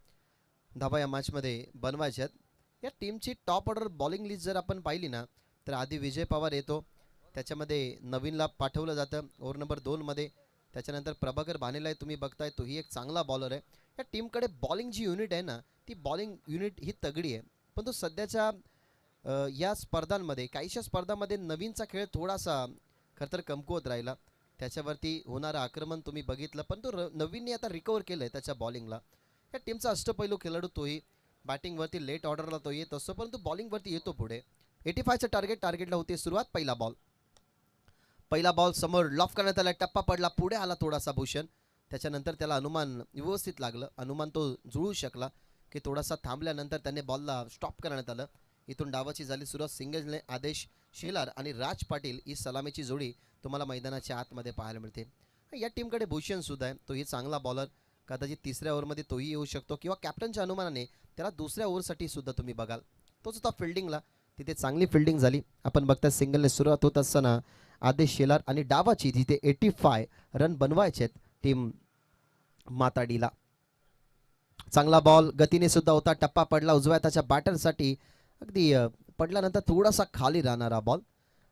धावा या मॅचमध्ये बनवायच्या आहेत. या टीमची टॉप ऑर्डर बॉलिंग लिस्ट जर आपण पाहिली ना तर आधी विजय पवार येतो, त्याच्यामध्ये नवीनला पाठवलं जातं ओव्हर नंबर 2मध्ये. त्याच्यानंतर प्रभाकर भानेला तुम्ही बघताय, तोही एक चांगला बॉलर आहे. या टीमकडे बॉलिंग जी युनिट आहे ना ती बॉलिंग युनिट ही तगडी आहे. पण तो सध्याच्या या स्पर्धांमध्ये काहीशा स्पर्धांमध्ये नवीनचा खेळ थोडासा खरं तर कमकुवत राहिला. त्याच्यावरती होणारं आक्रमण तुम्ही बघितलं, पण तो नवीनने आता रिकवर केलं आहे त्याच्या बॉलिंगला. या टीमचा अष्टपैलू खेळाडू तोही बॅटिंगवरती लेट ऑर्डरला तो येत असतो, परंतु बॉलिंगवरती येतो पुढे. 85चं टार्गेटला होते सुरुवात. पहिला बॉल समोर लॉफ करण्यात आला, टप्पा पडला, पुढे आला थोडासा भूषण. त्याच्यानंतर त्याला अनुमान व्यवस्थित लागलं, अनुमान तो जुळू शकला की थोडासा थांबल्यानंतर त्याने बॉलला स्टॉप करण्यात आलं. इथून डावाची झाली सुरुवात. सिंगल्सने आदेश शेलार आणि राज पाटील ही सलामीची जोडी तुम्हाला मैदानाच्या आतमध्ये पाहायला मिळते. या टीमकडे भूषण सुद्धा आहे, तोही चांगला बॉलर. कदाचित तिसऱ्या ओव्हरमध्ये तोही येऊ शकतो किंवा कॅप्टनच्या अनुमानाने त्याला दुसऱ्या ओव्हरसाठी सुद्धा तुम्ही बघाल. तोच होता फिल्डिंगला, तिथे चांगली फिल्डिंग झाली. आपण बघता सिंगलने सुरुवात होत असताना आदेश शेलार आणि डावाची तिथे 85 रन बनवायचे आहेत टीम माताडीला. चांगला बॉल गतीने सुद्धा होता, टप्पा पडला उजव्या त्याच्या बॅटरसाठी. अगदी पडल्यानंतर थोडासा खाली राहणारा बॉल.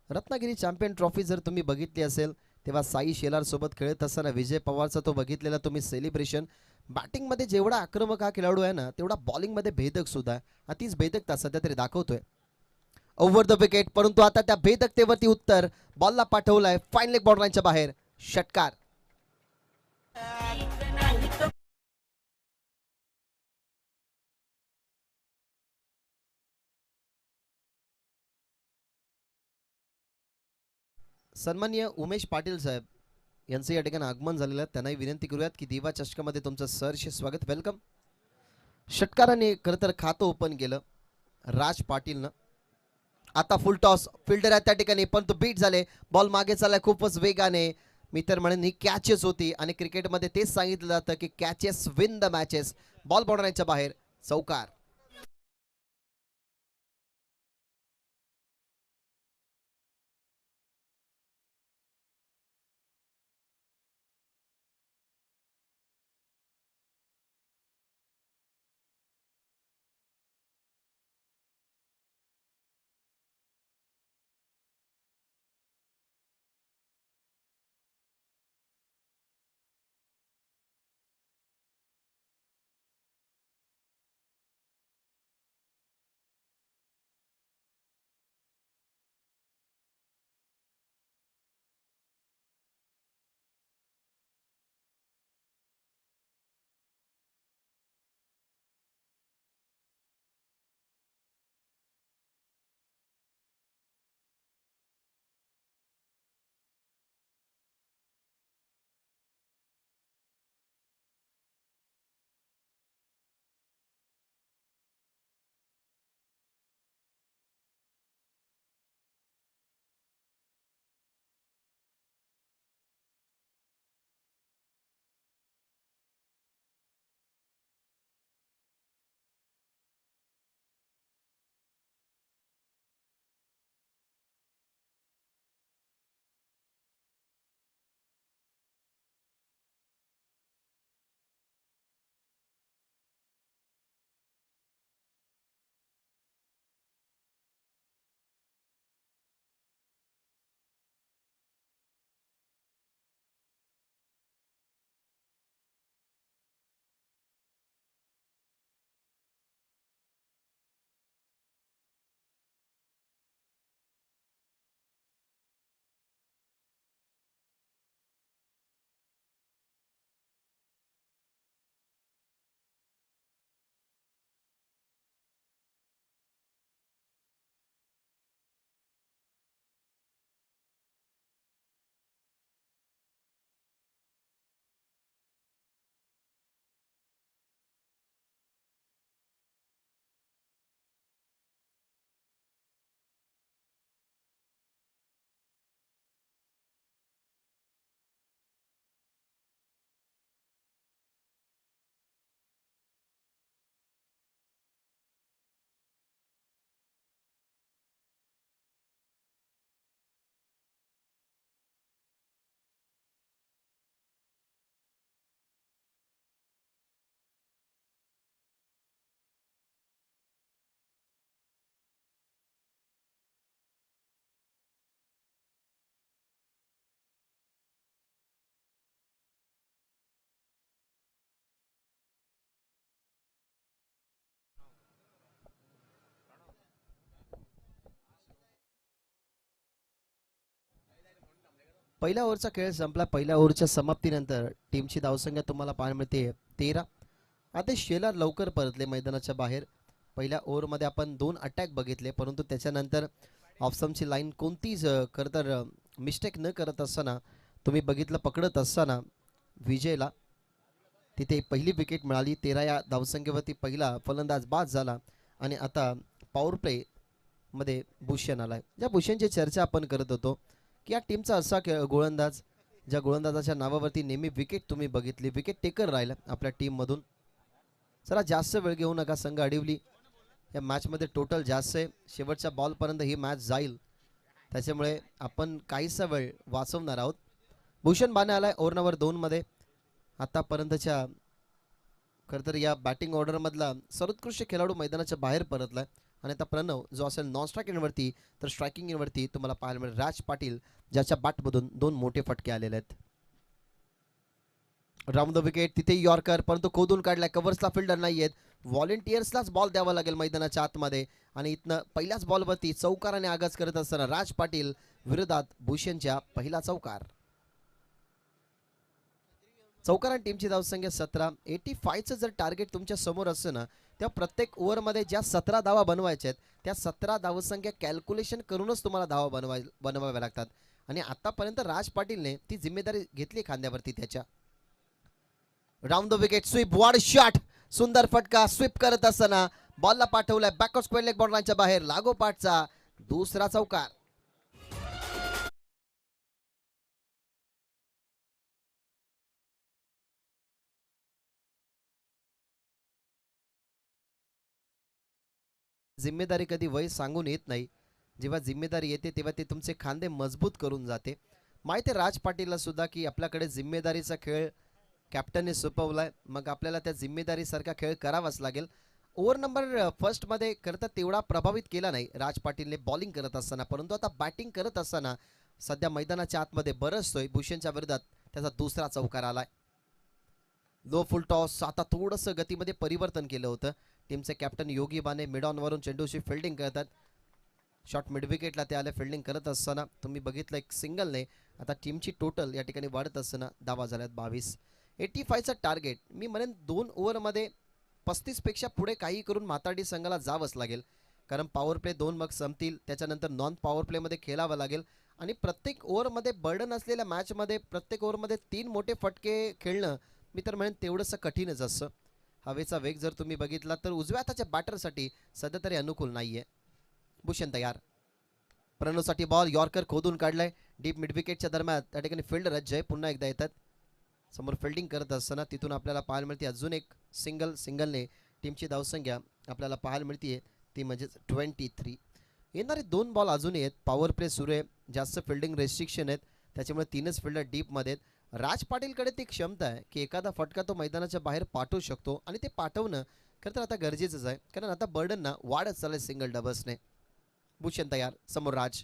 रत्नागिरी चॅम्पियन ट्रॉफी जर तुम्ही बघितली असेल तेव्हा साई शेलार सोबत खेळत असताना विजय पवारचा तो बघितलेला तुम्ही सेलिब्रेशन. बॅटिंगमध्ये जेवढा आक्रमक हा खेळाडू आहे ना तेवढा बॉलिंगमध्ये भेदक सुद्धा आहे. अतिच भेदकता सध्या तरी दाखवतोय ओव्हर द विकेट. परंतु आता त्या भेदकतेवरती उत्तर बॉलला पाठवलाय फाईन लेग बॉर्डरच्या बाहेर. षटकार. सन्माननीय उमेश पाटील साहेब यांचं या ठिकाणी आगमन झालेलं आहे. त्यांनाही विनंती करूयात की दिवा चषकामध्ये तुमचं सहर्ष स्वागत, वेलकम. षटकाराने खरं तर खातं ओपन केलं राज पाटीलनं. आता फुल टॉस, फिल्डर आहे त्या ठिकाणी पण तो बीट झाले, बॉल मागे चाललाय खूपच वेगाने. मी तर म्हणेन ही कॅचेस होती आणि क्रिकेटमध्ये तेच सांगितलं जातं की catches win the matches. Ball बॉर्डरच्या बाहेर, चौकार. पहिल्या ओव्हरचा खेळ संपला. पहिल्या ओव्हरच्या समाप्तीनंतर टीमची धावसंख्या तुम्हाला पाहायला मिळते 13. आता शेलार लवकर परतले मैदानाच्या बाहेर. पहिल्या ओव्हरमध्ये आपण 2 अटॅक बघितले, परंतु त्याच्यानंतर ऑफसमची लाईन कोणतीच खरं तर मिस्टेक न करत असताना तुम्ही बघितलं, पकडत असताना विजयला तिथे पहिली विकेट मिळाली. 13 या धावसंख्येवरती पहिला फलंदाज बाद झाला आणि आता पॉवर प्ले मध्ये भूषण आलाय. ज्या भूषणची चर्चा आपण करत होतो की या टीमचा असा गोलंदाज, ज्या गोलंदाजाच्या नावावरती नेहमी विकेट तुम्ही बघितली, विकेट टेकर राहिला आपल्या टीममधून. जरा जास्त वेळ घेऊ नका, संघ अडवली या मॅचमध्ये टोटल जास्त आहे. शेवटच्या बॉलपर्यंत ही मॅच जाईल, त्याच्यामुळे आपण काहीसा वेळ वाचवणार आहोत. भूषण बाने आलाय ओव्हर नंबर 2 मध्ये. आतापर्यंतच्या खरं तर या बॅटिंग ऑर्डरमधला सर्वोत्कृष्ट खेळाडू मैदानाच्या बाहेर परतलाय आणि आता प्रणव जो असेल नॉन स्ट्राईक इनवरती, तर स्ट्रायकिंग इनवरती तुम्हाला पाहायला मिळेल राज पाटील, ज्याच्या बॅटमधून 2 मोठे फटके आलेले आहेत. राऊंड द विकेट, तिथे यॉर्कर, परंतु खोदून काढलाय. कव्हर्सला फिल्डर नाही आहेत, व्हॉलेंटियर्सलाच बॉल द्यावा लागेल मैदानाच्या आतमध्ये आणि इथनं पहिल्याच बॉलवरती चौकाराने आगाज करत असताना राज पाटील विरोधात भूषणच्या पहिला चौकार. चौकारान टीमची धावसंख्या 17. 85चं जर टार्गेट तुमच्या समोर असतं ना, तेव्हा प्रत्येक ओव्हरमध्ये ज्या 17 धावा बनवायच्या आहेत त्या 17 धावसंख्या कॅल्क्युलेशन करूनच तुम्हाला धावा बनवाव्या लागतात आणि आतापर्यंत राज पाटीलने ती जिम्मेदारी घेतली खांद्यावरती त्याच्या. Round the wicket, sweep, ward shot, सुंदर फटका. स्वीप करत असताना बॉलला पाठवलाय बॅकवर्ड स्क्वेअर लेग बॉर्डरच्या बाहेर, लागोपाठचा दुसरा चौकार. जिम्मेदारी कधी वय सांगून येत नाही, जेव्हा जिम्मेदारी येते तेव्हा ते तुमचे खांदे मजबूत करून जाते. माहिती आहे राज पाटीलला सुद्धा की आपल्याकडे जिम्मेदारीचा खेळ कॅप्टनने सोपवलाय, मग आपल्याला त्या जिम्मेदारीसारखा खेळ करावाच लागेल. ओव्हर नंबर फर्स्टमध्ये करता तेवढा प्रभावित केला नाही राज पाटीलने बॉलिंग करत असताना, परंतु आता बॅटिंग करत असताना सध्या मैदानाच्या आतमध्ये बरसतोय. भूषणच्या विरोधात त्याचा दुसरा चौकार आलाय. लो फुल टॉस, आता थोडंसं गतीमध्ये परिवर्तन केलं होतं. टीमचे कॅप्टन योगी बाने मिड ऑनवरून चेंडूशी फिल्डिंग करतात. शॉर्ट मिड विकेटला ते आले फिल्डिंग करत असताना. तुम्ही बघितलं एक सिंगलने आता टीमची टोटल या ठिकाणी वाढत असताना धावा झाल्यात 22. 85चं टार्गेट, मी म्हणेन 2 ओव्हरमध्ये 35 पेक्षा पुढे काही करून माताडी संघाला जावंच लागेल, कारण पॉवर प्ले 2 मग संपतील, त्याच्यानंतर नॉन पॉवर प्लेमध्ये खेळावं लागेल आणि प्रत्येक ओव्हरमध्ये बर्डन असलेल्या मॅचमध्ये प्रत्येक ओव्हरमध्ये 3 मोठे फटके खेळणं मी तर म्हणेन तेवढंसं कठीणच असतं. हवेचा वेग जर तुम्ही बघितला तर उजव्या हाताच्या बॅटरसाठी सध्या तरी अनुकूल नाहीये. भूषण तयार, प्रणवसाठी बॉल, यॉर्कर खोदून काढलाय डीप मिड विकेटच्या दरम्यान. त्या ठिकाणी फिल्डर जय पुन्हा एकदा येतात समोर फिल्डिंग करत असताना. तिथून आपल्याला पाहायला मिळते अजून एक सिंगलने टीमची धावसंख्या आपल्याला पाहायला मिळते, ती म्हणजेच 23. येणारे 2 बॉल अजूनही आहेत. पॉवर प्ले सुरू आहे, जास्त फिल्डिंग रेस्ट्रिक्शन आहेत, त्याच्यामुळे 3च फिल्डर डीपमध्ये आहेत. राज पाटीलकडे ती क्षमता आहे की एखादा फटका तो मैदानाच्या बाहेर पाठवू शकतो आणि ते पाठवणं खरं तर आता गरजेचंच आहे, कारण आता बर्डन ना वाढत चाललंय सिंगल डबल्सने. भूषण तयार, समोर Raj.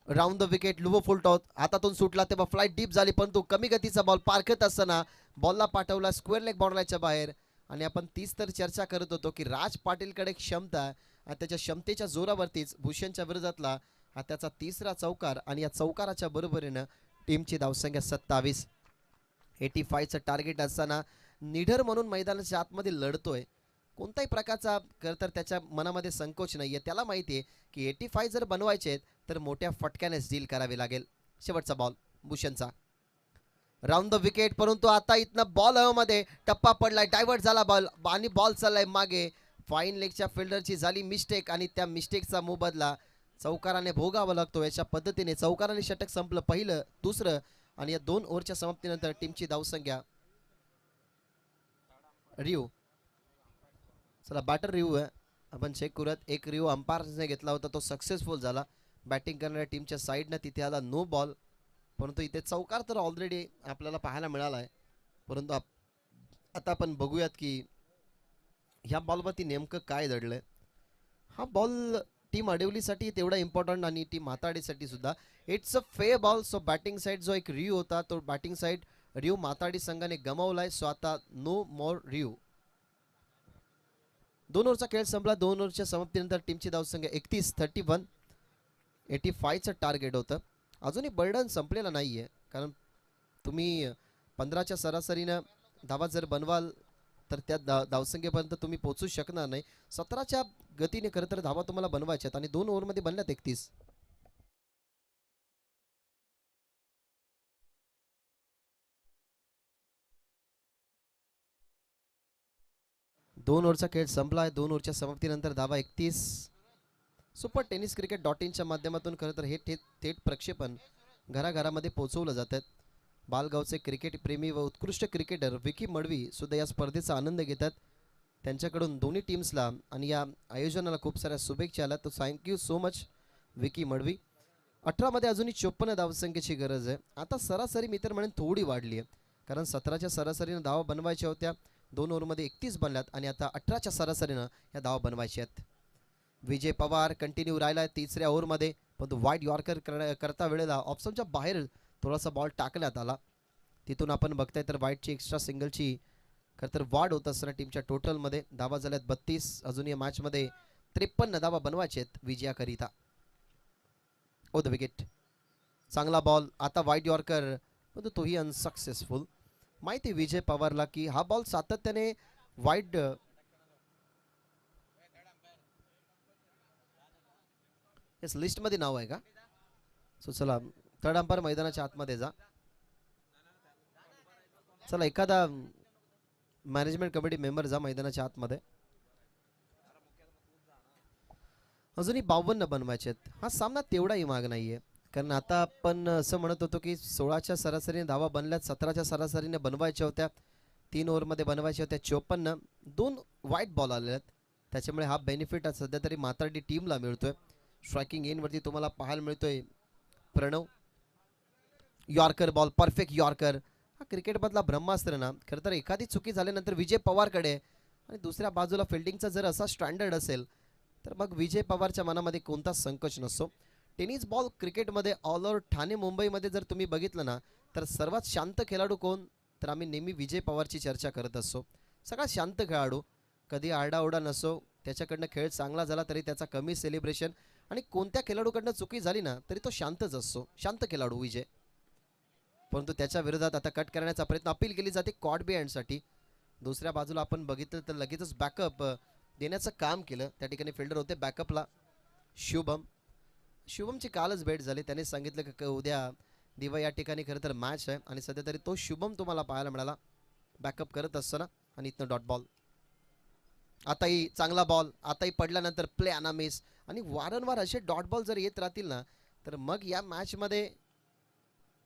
Round the wicket, लुवो full toss, हातातून सुटला तेव्हा फ्लाईट डीप झाली, परंतु कमी गतीचा बॉल पारखत असताना बॉलला पाठवला स्क्वेअर लेग बॉर्डरच्या बाहेर. आणि आपण तीच तर चर्चा करत होतो की राज पाटीलकडे क्षमता आणि त्याच्या क्षमतेच्या जोरावरतीच भूषणच्या विरोधातला हा त्याचा तिसरा चौकार आणि या चौकाराच्या बरोबरीनं टीमची धावसंख्या 27. 85चं टार्गेट असताना निडर म्हणून मैदानाच्या आतमध्ये लढतोय, कोणत्याही प्रकारचा खरं तर त्याच्या मनामध्ये संकोच नाहीये. त्याला माहिती आहे की 85 जर बनवायचे आहेत तर मोठ्या फटक्यानेच डील करावी लागेल. शेवटचा बॉल भूषणचा. राऊंड द विकेट, परंतु आता इथनं बॉल हवेमध्ये, टप्पा पडलाय, डायव्हर्ट झाला बॉल आणि बॉल चाललाय मागे. फाईन लेगच्या फिल्डरची झाली मिस्टेक आणि त्या मिस्टेकचा मोबदला चौकाराने भोगावा लागतो. याच्या पद्धतीने चौकाराने षटक संपलं, पहिलं, दुसरं आणि या 2 ओव्हरच्या समाप्तीनंतर टीमची धावसंख्या. रिव्ह्यू, चला बॅटर रिव्ह्यू आहे, आपण चेक करूयात. एक रिव्ह्यू अंपायरने घेतला होता, तो सक्सेसफुल झाला. बॅटिंग करणाऱ्या टीमच्या साईडनं तिथे आला नो बॉल, परंतु इथे चौकार तर ऑलरेडी आपल्याला पाहायला मिळाला आहे. परंतु आता आपण बघूयात की ह्या बॉलवरती नेमकं काय दडलंय. हा बॉल टीम अडवलीसाठी तेवढा इम्पॉर्टंट आणि टीम माताडीसाठी सुद्धा it's a fair ball. So batting side जो एक रिव्ह्यू होता तो बॅटिंग साईड रिव्ह्यू माताडी संघाने गमावलाय. सो आता नो मोर रिव्ह्यू. 2 ओव्हरचा खेळ संपला. 2 ओव्हरच्या समाप्तीनंतर टीमची धावसंख्या 31. 31. 85चं टार्गेट होतं अजूनही बर्डन संपलेलं नाहीये, कारण तुम्ही 15च्या सरासरीनं धावा जर बनवाल तर त्या धावसंख्येपर्यंत तुम्ही पोहोचू शकणार नाही. 17च्या गतीने खरं तर धावा तुम्हाला बनवायच्यात आणि 2 ओव्हरमध्ये बनल्यात 31. 2 ओव्हरचा खेळ संपला आहे. 2 ओव्हरच्या समाप्तीनंतर धावा 31. सुपर टेनिस क्रिकेट .inच्या माध्यमातून खरं तर हे थेट प्रक्षेपण घराघरामध्ये पोहोचवलं जातात. बालगावचे क्रिकेट प्रेमी व उत्कृष्ट क्रिकेटर विकी मडवी सुद्धा या स्पर्धेचा आनंद घेतात. त्यांच्याकडून दोन्ही टीम्सला आणि या आयोजनाला खूप साऱ्या शुभेच्छा आल्या. तर thank you so much Vicky Madvi. 18मध्ये अजूनही 54 धावसंख्येची गरज आहे. आता सरासरी मी तर म्हणेन थोडी वाढली आहे, कारण 17च्या सरासरीनं धावा बनवायच्या होत्या, 2 ओव्हरमध्ये 31 बनल्यात आणि आता 18च्या सरासरीनं या धावा बनवायच्या आहेत. विजय पवार कंटिन्यू राहिला आहे 3ऱ्या ओव्हरमध्ये, पण तो वाईड यॉर्कर करता वेळेला ऑप्शनच्या बाहेर थोडासा बॉल टाकण्यात आला. तिथून आपण बघताय तर वाईडची एक्स्ट्रा सिंगलची खरं तर वाढ होत असताना टीमच्या टोटलमध्ये धावा झाल्यात 32. अजून या मॅचमध्ये 53 धावा बनवायचे आहेत विजयाकरिता. ओ द विकेट, चांगला बॉल. आता वाईड यॉर्कर, पण तोही अनसक्सेसफुल. माहिती विजय पवारला की हा बॉल सातत्याने वाईड लिस्टमध्ये नाव आहे का? सो चला, थर्ड अंपायर मैदानाच्या आतमध्ये जा. चला, एखादा मॅनेजमेंट कमिटी मेंबर जा मैदानाच्या आतमध्ये. अजूनही 52 बनवायचे आहेत. हा सामना तेवढाही माग नाहीये, कारण आता आपण असं म्हणत होतो की 16च्या सरासरीने धावा बनल्यात, 17च्या सरासरीने बनवायच्या होत्या, 3 ओव्हरमध्ये बनवायच्या होत्या 54. 2 वाईट बॉल आलेले आहेत, त्याच्यामुळे हा बेनिफिट सध्या तरी माताडी टीमला मिळतोय. स्ट्रायकिंग एंडवरती तुम्हाला पाहायला मिळतोय Pranav. Yorker ball, perfect yorker. हा क्रिकेटमधला ब्रह्मास्त्र ना. खरं तर एखादी चुकी झाल्यानंतर विजय पवारकडे आणि दुसऱ्या बाजूला फिल्डिंगचा जर असा स्टँडर्ड असेल तर मग विजय पवारच्या मनामध्ये कोणताच संकोच नसतो. टेनिस बॉल क्रिकेटमध्ये ऑल ओव्हर ठाणे मुंबईमध्ये जर तुम्ही बघितलं ना, तर सर्वात शांत खेळाडू कोण, तर आम्ही नेहमी विजय पवारची चर्चा करत असतो. सगळ्यात शांत खेळाडू, कधी आरडाओरडा नसो, त्याच्याकडनं खेळ चांगला झाला तरी त्याचा कमी सेलिब्रेशन, आणि कोणत्या खेळाडूकडनं चुकी झाली ना तरी तो शांतच असतो. शांत खेळाडू विजय. परंतु त्याच्या विरोधात आता कट करण्याचा प्रयत्न, अपील केली जाते कॉट बिहाइंडसाठी. दुसऱ्या बाजूला आपण बघितलं तर लगेचच बॅकअप देण्याचं काम केलं. त्या ठिकाणी फिल्डर होते बॅकअपला शुभमची कालच भेट झाली. त्याने सांगितलं की उद्या दिवा या ठिकाणी खरं तर मॅच आहे, आणि सध्या तरी तो शुभम तुम्हाला पाहायला मिळाला बॅकअप करत असताना. आणि इथनं डॉट बॉल. आताही चांगला बॉल, आताही पडल्यानंतर प्ले अनामिस, आणि वारंवार असे डॉट बॉल जर येत राहतील ना तर मग या मॅचमध्ये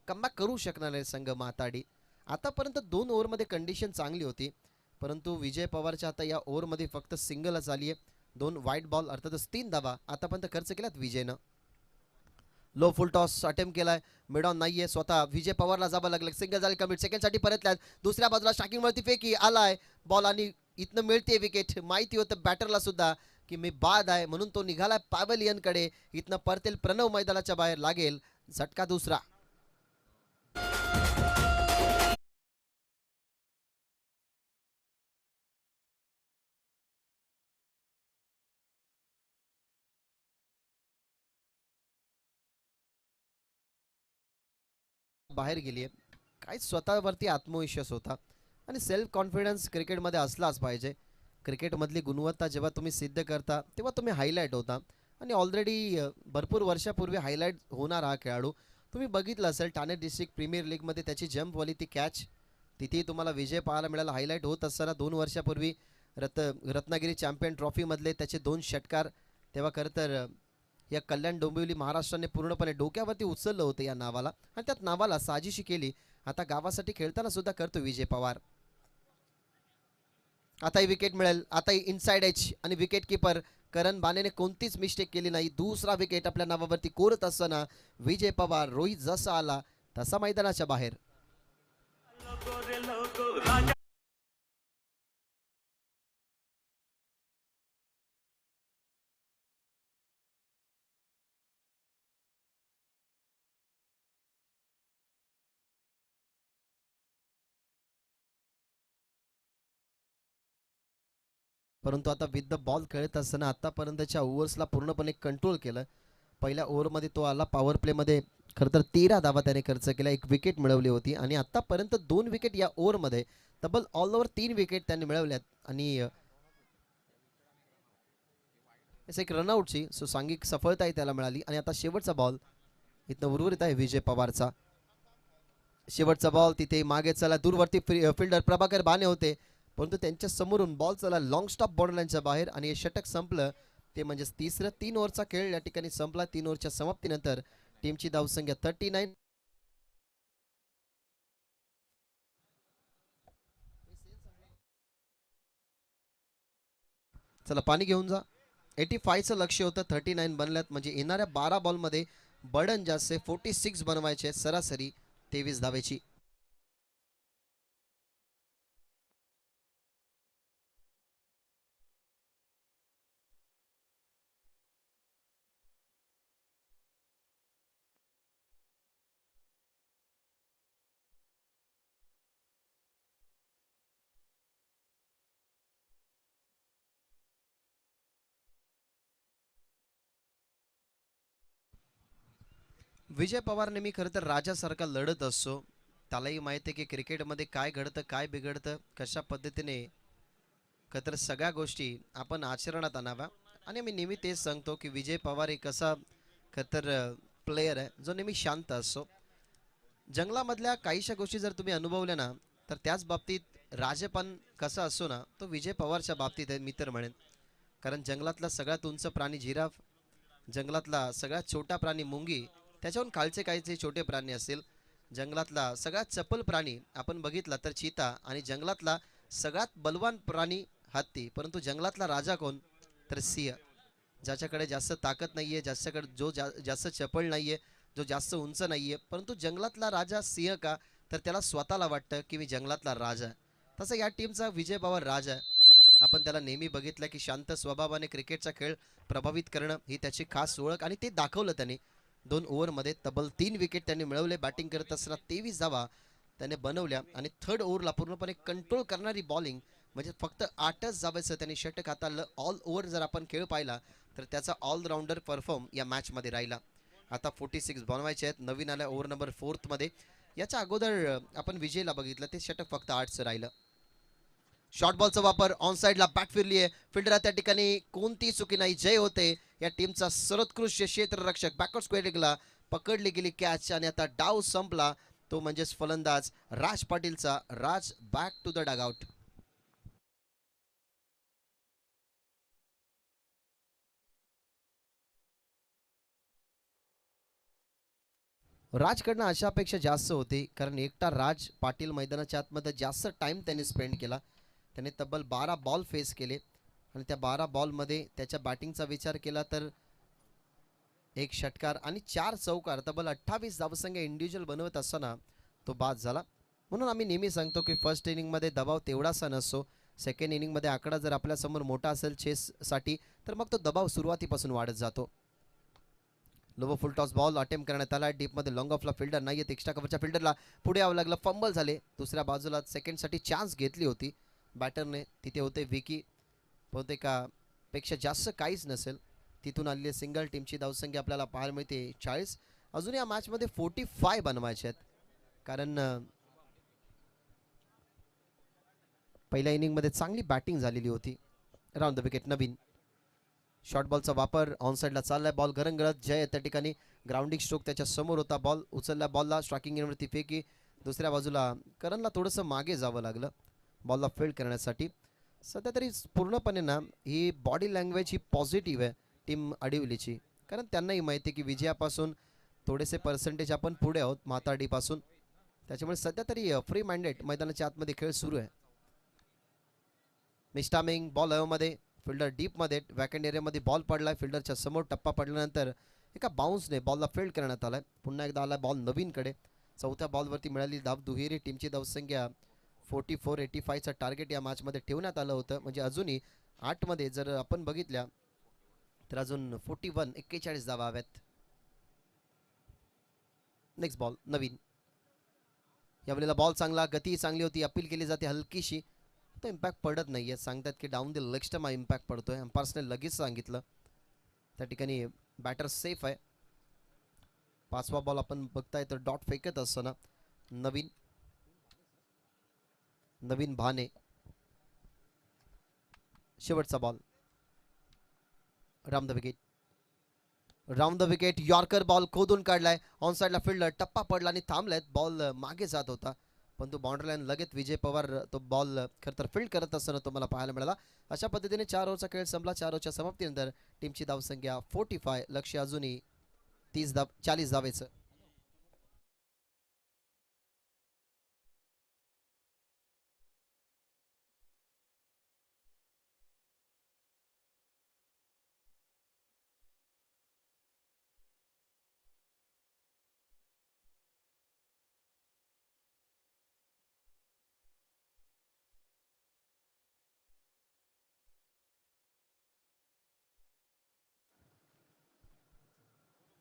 कमबॅक करू शकणार आहे संघ माताडी. आतापर्यंत 2 ओव्हरमध्ये कंडिशन चांगली होती, परंतु विजय पवारच्या आता या ओव्हरमध्ये फक्त सिंगलच आली आहे. 2 वाईट बॉल, अर्थातच 3 धावा आतापर्यंत खर्च केल्यात विजयनं. लो फुल टॉस अटेम्प्ट केलाय, मिड ऑन नाहीये, स्वतः विजय पवारला जावं लागलं. सिंगल झाली कमिट, सेकंडसाठी परतल्यात. दुसऱ्या बाजूला स्ट्रायकिंगवरती फेकी आलाय बॉल, आणि इथनं मिळते विकेट. माहिती होतं बॅटरला सुद्धा की मी बाद आहे, म्हणून तो निघालाय पॅव्हलियनकडे. इथनं परतेल प्रणव, मैदानाच्या बाहेर लागेल झटका दुसरा. बाहेर गेली आहे. काय स्वतःवरती आत्मविश्वास होता आणि सेल्फ कॉन्फिडन्स क्रिकेटमध्ये असलाच पाहिजे. क्रिकेटमधली गुणवत्ता जेव्हा तुम्ही सिद्ध करता तेव्हा तुम्ही हायलाईट होता, आणि ऑलरेडी भरपूर वर्षापूर्वी हायलाईट होणार हा खेळाडू. तुम्ही बघितलं असेल ठाणे डिस्ट्रिक्ट प्रीमियर लीगमध्ये त्याची जम्पवाली ती कॅच, तिथे तुम्हाला विजय पाहायला मिळाला हायलाईट होत असताना. 2 वर्षापूर्वी रत्नागिरी चॅम्पियन ट्रॉफीमधले त्याचे 2 षटकार, तेव्हा खरं तर या कल्याण डोंबिवली महाराष्ट्राने पूर्णपणे डोक्यावरती उचललं होतं या नावाला, आणि त्यात नावाला साजिशी केली. आता गावासाठी खेळताना सुद्धा करतो विजय पवार. आताही विकेट मिळेल, आताही इनसाइड एज, आणि विकेट किपर करण बानेने कोणतीच मिस्टेक केली नाही. दुसरा विकेट आपल्या नावावरती कोरत असताना विजय पवार, रोहित जसा आला तसा मैदानाच्या बाहेर. परंतु आता विथ द बॉल खेळत असताना आतापर्यंतच्या ओव्हर्सला पूर्णपणे कंट्रोल केलं. पहिल्या ओव्हरमध्ये तो आला पॉवर प्लेमध्ये खरं तर 13 धावा त्याने खर्च केला, एक विकेट मिळवली होती आणि आतापर्यंत 2 विकेट या ओव्हरमध्ये, तब्बल ऑल ओव्हर 3 विकेट त्यांनी मिळवल्यात आणि एक रनआउटची सो सांघिक सफलताही त्याला मिळाली. आणि आता शेवटचा बॉल इथं उर्वरित आहे विजय पवारचा. शेवटचा बॉल तिथे मागे चला दूरवरती फिल्डर प्रभाकर बाने होते, परंतु त्यांच्या समोरून बॉल चला लॉंग स्टॉप बॉर्डरलाईनच्या बाहेर आणि हे षटक संपलं. ते म्हणजेच तिसरं 3 ओव्हरचा खेळ या ठिकाणी संपला. 3 ओव्हरच्या समाप्तीनंतर टीमची धावसंख्या 39. चला पाणी घेऊन जा. 85चं लक्ष होतं, 39 बनल्यात म्हणजे येणाऱ्या 12 बॉलमध्ये बर्डन जास्त 46 बनवायचे, सरासरी 23 धावेची. विजय पवार नेहमी खरं तर राजासारखा लढत असतो. त्यालाही माहिती आहे की क्रिकेटमध्ये काय घडतं काय बिघडतं, कशा पद्धतीने खरं तर सगळ्या गोष्टी आपण आचरणात आणाव्या. आणि मी नेहमी तेच सांगतो की विजय पवार एक असा खरं तर प्लेयर आहे जो नेहमी शांत असतो. जंगलामधल्या काहीशा गोष्टी जर तुम्ही अनुभवल्या ना, तर त्याच बाबतीत राजेपण कसा असतो ना, तो विजय पवारच्या बाबतीत आहे मी तर म्हणेन. कारण जंगलातला सगळ्यात उंच प्राणी जिराफ, जंगलातला सगळ्यात छोटा प्राणी मुंगी, त्याच्याहून खालचे काही जे छोटे प्राणी असतील, जंगलातला सगळ्यात चपल प्राणी आपण बघितला तर चीता, आणि जंगलातला सगळ्यात बलवान प्राणी हत्ती. परंतु जंगलातला राजा कोण, तर सिंह. ज्याच्याकडे जास्त ताकद नाहीये, ज्याच्याकडे जास्त चपळ नाहीये, जो जास्त उंच नाहीये, परंतु जंगलातला राजा सिंह का, तर त्याला स्वतःला वाटतं की मी जंगलातला राजा आहे. तसं या टीमचा विजय पवार राजा आहे. आपण त्याला नेहमी बघितलं की शांत स्वभावाने क्रिकेटचा खेळ प्रभावित करणं ही त्याची खास ओळख, आणि ते दाखवलं त्याने. 2 ओव्हरमध्ये तब्बल 3 विकेट त्यांनी मिळवले. बॅटिंग करत असताना 23 धावा त्याने बनवल्या आणि थर्ड ओव्हरला पूर्णपणे कंट्रोल करणारी बॉलिंग, म्हणजे फक्त 8च धावायचं त्यांनी षटक हाताळलं. ऑल ओव्हर जर आपण खेळ पाहिला तर त्याचा ऑलराऊंडर परफॉर्म या मॅचमध्ये राहिला. आता 46 बनवायचे आहेत नवीन आल्या ओव्हर नंबर 4 मध्ये. याच्या अगोदर आपण विजयला बघितलं, ते षटक फक्त 8चं राहिलं. शॉर्ट बॉलचा वापर ऑन साइडला बॅट फिरली आहे, फिल्डर त्या ठिकाणी कोणती चुकी नाही. जय होते या टीमचा सर्वोत्कृष्ट क्षेत्ररक्षक. बॅकवर्ड स्क्वेअर लेगला पकडली गेली कॅच आणि आता डाव संपला. तो म्हणजेच फलंदाज राज पाटीलचा. राज बॅक टू द डगआउट. राजकडनं अशा अपेक्षा जास्त होती, कारण एकटा राज पाटील मैदानाच्या आतमध्ये जास्त टाइम त्यांनी स्पेंड केला. त्याने तब्बल 12 बॉल फेस केले आणि त्या 12 बॉलमध्ये त्याच्या बॅटिंगचा विचार केला तर एक षटकार आणि 4 चौकार, तब्बल 28 धावसंख्या इंडिव्हिज्युअल बनवत असताना तो बाद झाला. म्हणून आम्ही नेहमी सांगतो की फर्स्ट इनिंगमध्ये दबाव तेवढासा नसतो. सेकंड इनिंगमध्ये आकडा जर आपल्यासमोर मोठा असेल चेससाठी, तर मग तो दबाव सुरुवातीपासून वाढत जातो. लोवर फुल टॉस बॉल अटेम्प्ट करण्यात आला. डीपमध्ये लॉंग ऑफला फिल्डर नाही आहेत. एक्स्ट्रा कव्हरच्या फिल्डरला पुढे यावं लागलं, फंबल झाले. दुसऱ्या बाजूला सेकंडसाठी चान्स घेतली होती बॅटरने, तिथे होते विकी, बहुतेक पेक्षा जास्त काहीच नसेल. तिथून आलेली सिंगल. टीमची धावसंख्या आपल्याला पाहायला मिळते 40. अजून या मॅचमध्ये 45 बनवायचे आहेत, कारण पहिल्या इनिंगमध्ये चांगली बॅटिंग झालेली होती. Round the wicket Naveen. Short बॉलचा वापर ऑन साईडला चाललाय. बॉल गरंगळत. जय त्या ठिकाणी ग्राउंडिंग स्ट्रोक त्याच्या समोर होता. बॉल उचलला, बॉलला स्ट्रायकिंग एंडवरती फेकी. दुसऱ्या बाजूला करणला थोडंसं मागे जावं लागलं बॉलला फील्ड करण्यासाठी. सध्या तरी पूर्णपणे ना ही बॉडी लँग्वेज ही पॉझिटिव्ह आहे टीम अडिवलीची, कारण त्यांनाही माहिती आहे की विजयापासून थोडेसे पर्सेंटेज आपण पुढे आहोत माताडीपासून. त्याच्यामुळे सध्या तरी फ्री माइंडेड मैदानाच्या आतमध्ये खेळ सुरू आहे. मिस्टामिंग बॉल हवेमध्ये, फिल्डर डीपमध्ये वॅकंड एरियामध्ये बॉल पडलाय. फिल्डरच्या समोर टप्पा पडल्यानंतर एका बाउन्सने बॉलला फील्ड करण्यात आलाय. पुन्हा एकदा आलाय बॉल नवीनकडे. चौथ्या बॉलवरती मिळाली धाव दुहेरी. टीमची धावसंख्या 44-85चं टार्गेट या मॅचमध्ये ठेवण्यात आलं होतं. म्हणजे अजूनही 8मध्ये जर आपण बघितल्या तर अजून 41 धावा हव्यात. नेक्स्ट बॉल नवीन. यावेळेला बॉल चांगला, गती चांगली होती. अपील केली जाते हलकीशी, तो इम्पॅक्ट पडत नाहीये. सांगतात की डाऊन द लेग स्टंप हा इम्पॅक्ट पडतोय. अंपायर्सने लगेच सांगितलं. त्या ठिकाणी बॅटर सेफ आहे. पाचवा बॉल आपण बघताय तर डॉट फेकत असताना नवीन नवीन भाने. शेवटचा ball round the wicket. Round the wicket yorker ball खोदून काढलाय. ऑन साइडला फिल्डर टप्पा पडला आणि थांबलाय. बॉल मागे जात होता पण तो बाउंड्री लाईन लगेच विजय पवार तो बॉल खरं तर फील्ड करत असताना तुम्हाला पाहायला मिळाला. अशा पद्धतीने 4 ओव्हरचा खेळ संपला. 4 ओव्हरच्या समाप्तीनंतर टीमची धावसंख्या 45, लक्ष्य अजूनही 40 धावेचं.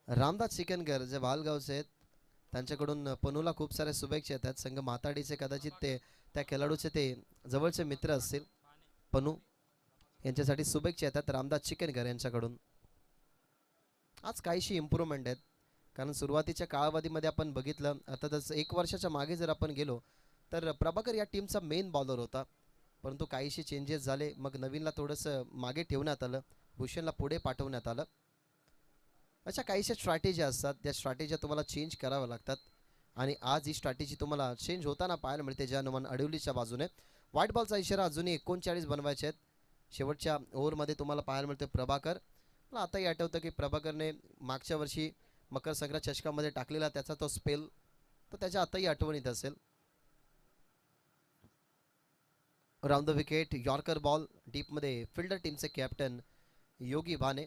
रामदास चिकनकर जे वालगावचे आहेत त्यांच्याकडून पनूला खूप साऱ्या शुभेच्छा येतात. संघ माताडीचे कदाचित ते त्या खेळाडूचे ते जवळचे मित्र असतील. पनू यांच्यासाठी शुभेच्छा येतात रामदास चिकनकर यांच्याकडून. आज काहीशी इम्प्रूव्हमेंट आहेत कारण सुरुवातीच्या कालावधीमध्ये आपण बघितलं अर्थातच 1 वर्षाच्या मागे जर आपण गेलो तर प्रभाकर या टीमचा मेन बॉलर होता. परंतु काहीशी चेंजेस झाले. मग नवीनला थोडंसं मागे ठेवण्यात आलं. भूषणला पुढे पाठवण्यात आलं. अशा काहीशा स्ट्रॅटेजी असतात. त्या स्ट्रॅटेजी तुम्हाला चेंज कराव्या लागतात आणि आज ही स्ट्रॅटेजी तुम्हाला चेंज होताना पाहायला मिळते ज्या अनुमान अडवलीच्या बाजूने. व्हाईट बॉलचा इशारा अजूनही 39 बनवायचे आहेत. शेवटच्या ओव्हरमध्ये तुम्हाला पाहायला मिळते प्रभाकर. मला आताही आठवतं की प्रभाकरने मागच्या वर्षी मकर संक्रांत चषकामध्ये टाकलेला त्याचा तो स्पेल तो त्याच्या आताही आठवणीत असेल. Round the wicket yorker ball डीपमध्ये फिल्डर टीमचे कॅप्टन योगी भाने.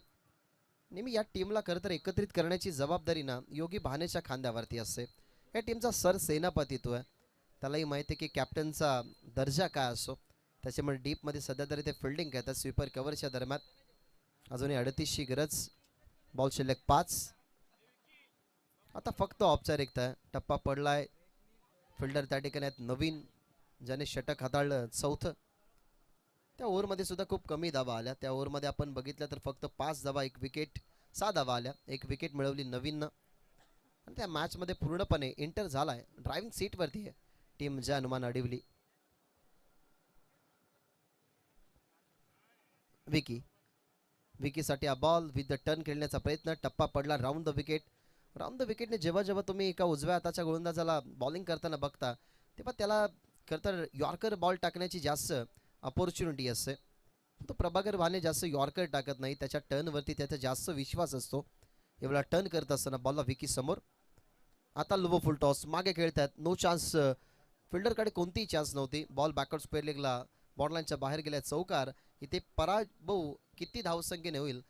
नेहमी या टीमला खरं तर एकत्रित करण्याची जबाबदारी ना योगी भानेच्या खांद्यावरती असते. या टीमचा सर सेनापती तो आहे. त्यालाही माहिती आहे की कॅप्टनचा दर्जा काय असतो. त्याच्यामुळे डीपमध्ये सध्या तरी ते फिल्डिंग करतात स्वीपर कव्हरच्या दरम्यान. अजूनही 38ची गरज. बॉल शिल्लक 5. आता फक्त औपचारिकता आहे. टप्पा पडलाय. फिल्डर त्या ठिकाणी आहेत नवीन ज्याने षटक हाताळलं 4थं. त्या ओव्हरमध्ये सुद्धा खूप कमी धावा आल्या. त्या ओव्हरमध्ये आपण बघितलं तर फक्त 5 धावा 1 विकेट 6 धावा आल्या. 1 विकेट मिळवली नवीननं आणि त्या मॅचमध्ये पूर्णपणे एंटर झालाय. ड्रायव्हिंग सीटवरती आहे टीम ज्या अनुमान अडवली. विकीसाठी हा बॉल विथ द टर्न खेळण्याचा प्रयत्न. टप्पा पडला. Round the wicket. Round the विकेटने जेव्हा तुम्ही एका उजव्या हाताच्या गोलंदाजाला बॉलिंग करताना बघता तेव्हा त्याला खरं तर यॉर्कर बॉल टाकण्याची जास्त अपॉर्च्युनिटी असते. तो प्रभाकर भाने जास्त यॉर्कर टाकत नाही. त्याच्या टर्नवरती त्याचा जास्त विश्वास असतो. एवढा टर्न करत असताना बॉलला विकी समोर. आता लो फुल टॉस मागे खेळतात. No chance. फिल्डरकडे कोणतीही चान्स नव्हती. बॉल बॅकवर्ड स्क्वेअर लेगला बॉर्डलाईनच्या बाहेर गेल्या. चौकार. इथे पराभव किती धावसंख्येने होईल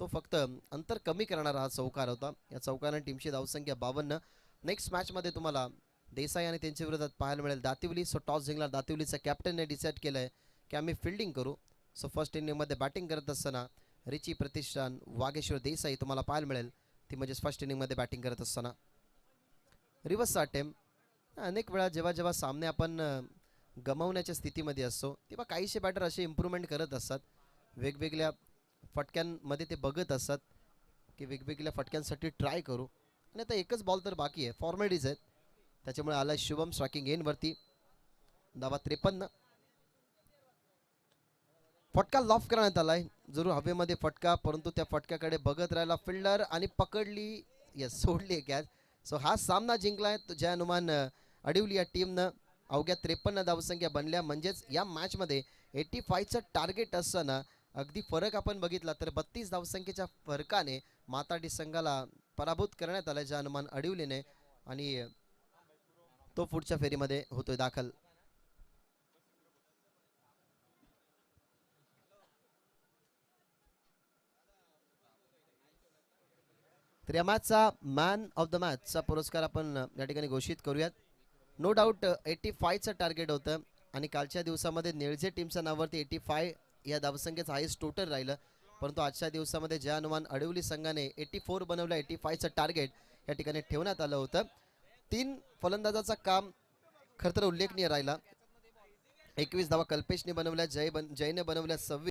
तो फक्त अंतर कमी करणारा हा चौकार होता. या चौकाराने टीमची धावसंख्या 52. नेक्स्ट मॅचमध्ये तुम्हाला देसाई आणि त्यांच्या विरोधात पाहायला मिळेल दातिवली. सो टॉस जिंकला दातिवलीचा कॅप्टनने डिसाईड केलं आहे की आम्ही फिल्डिंग करू. सो फर्स्ट इनिंगमध्ये बॅटिंग करत असताना रिची प्रतिष्ठान वागेश्वर देसाई तुम्हाला पाहायला मिळेल. ती म्हणजेच फर्स्ट इनिंगमध्ये बॅटिंग करत असताना रिव्हर्सचा अटेम्प्ट. अनेक वेळा जेव्हा सामने आपण गमावण्याच्या स्थितीमध्ये असतो तेव्हा काहीशे बॅटर असे इम्प्रूव्हमेंट करत असतात. वेगवेगळ्या फटक्यांमध्ये ते बघत असतात की वेगवेगळ्या फटक्यांसाठी ट्राय करू. आणि आता एकच बॉल तर बाकी आहे. फॉर्मॅलिटीज आहेत. त्याच्यामुळे आला शुभम स्ट्रायकिंग एंडवरती. धावा 53. फटका लॉफ करण्यात आलाय. जरूर हवेमध्ये फटका परंतु त्या फटक्याकडे बघत राहिला फिल्डर आणि पकडली. यस सोडली कॅच. सो हा सामना जिंकलाय ज्या अनुमान अडवली या टीमनं. अवघ्या 53 धावसंख्या बनल्या. म्हणजेच या मॅचमध्ये 85चं टार्गेट असताना अगदी फरक आपण बघितला तर 32 धावसंख्येच्या फरकाने माताडी संघाला पराभूत करण्यात आलं ज्या अनुमान अडवलीने. आणि तो पुढच्या फेरीमध्ये होतोय दाखल. तर या मॅचचा मॅन ऑफ द मॅचचा पुरस्कार आपण या ठिकाणी घोषित करूयात. नो डाऊट 85चं टार्गेट होतं आणि कालच्या दिवसामध्ये निळजे टीमच्या नावावरती 85 या धावसंख्येचं हायस्ट टोटल राहिलं. परंतु आजच्या दिवसामध्ये ज्या अनुमान अडवली संघाने 84 बनवलं 85चं टार्गेट या ठिकाणी ठेवण्यात आलं होतं. 3 फलंदाजाचा काम खरं तर उल्लेखनीय राहिला. 21 धावा कल्पेशने बनवल्या. जयने बनवल्या 26.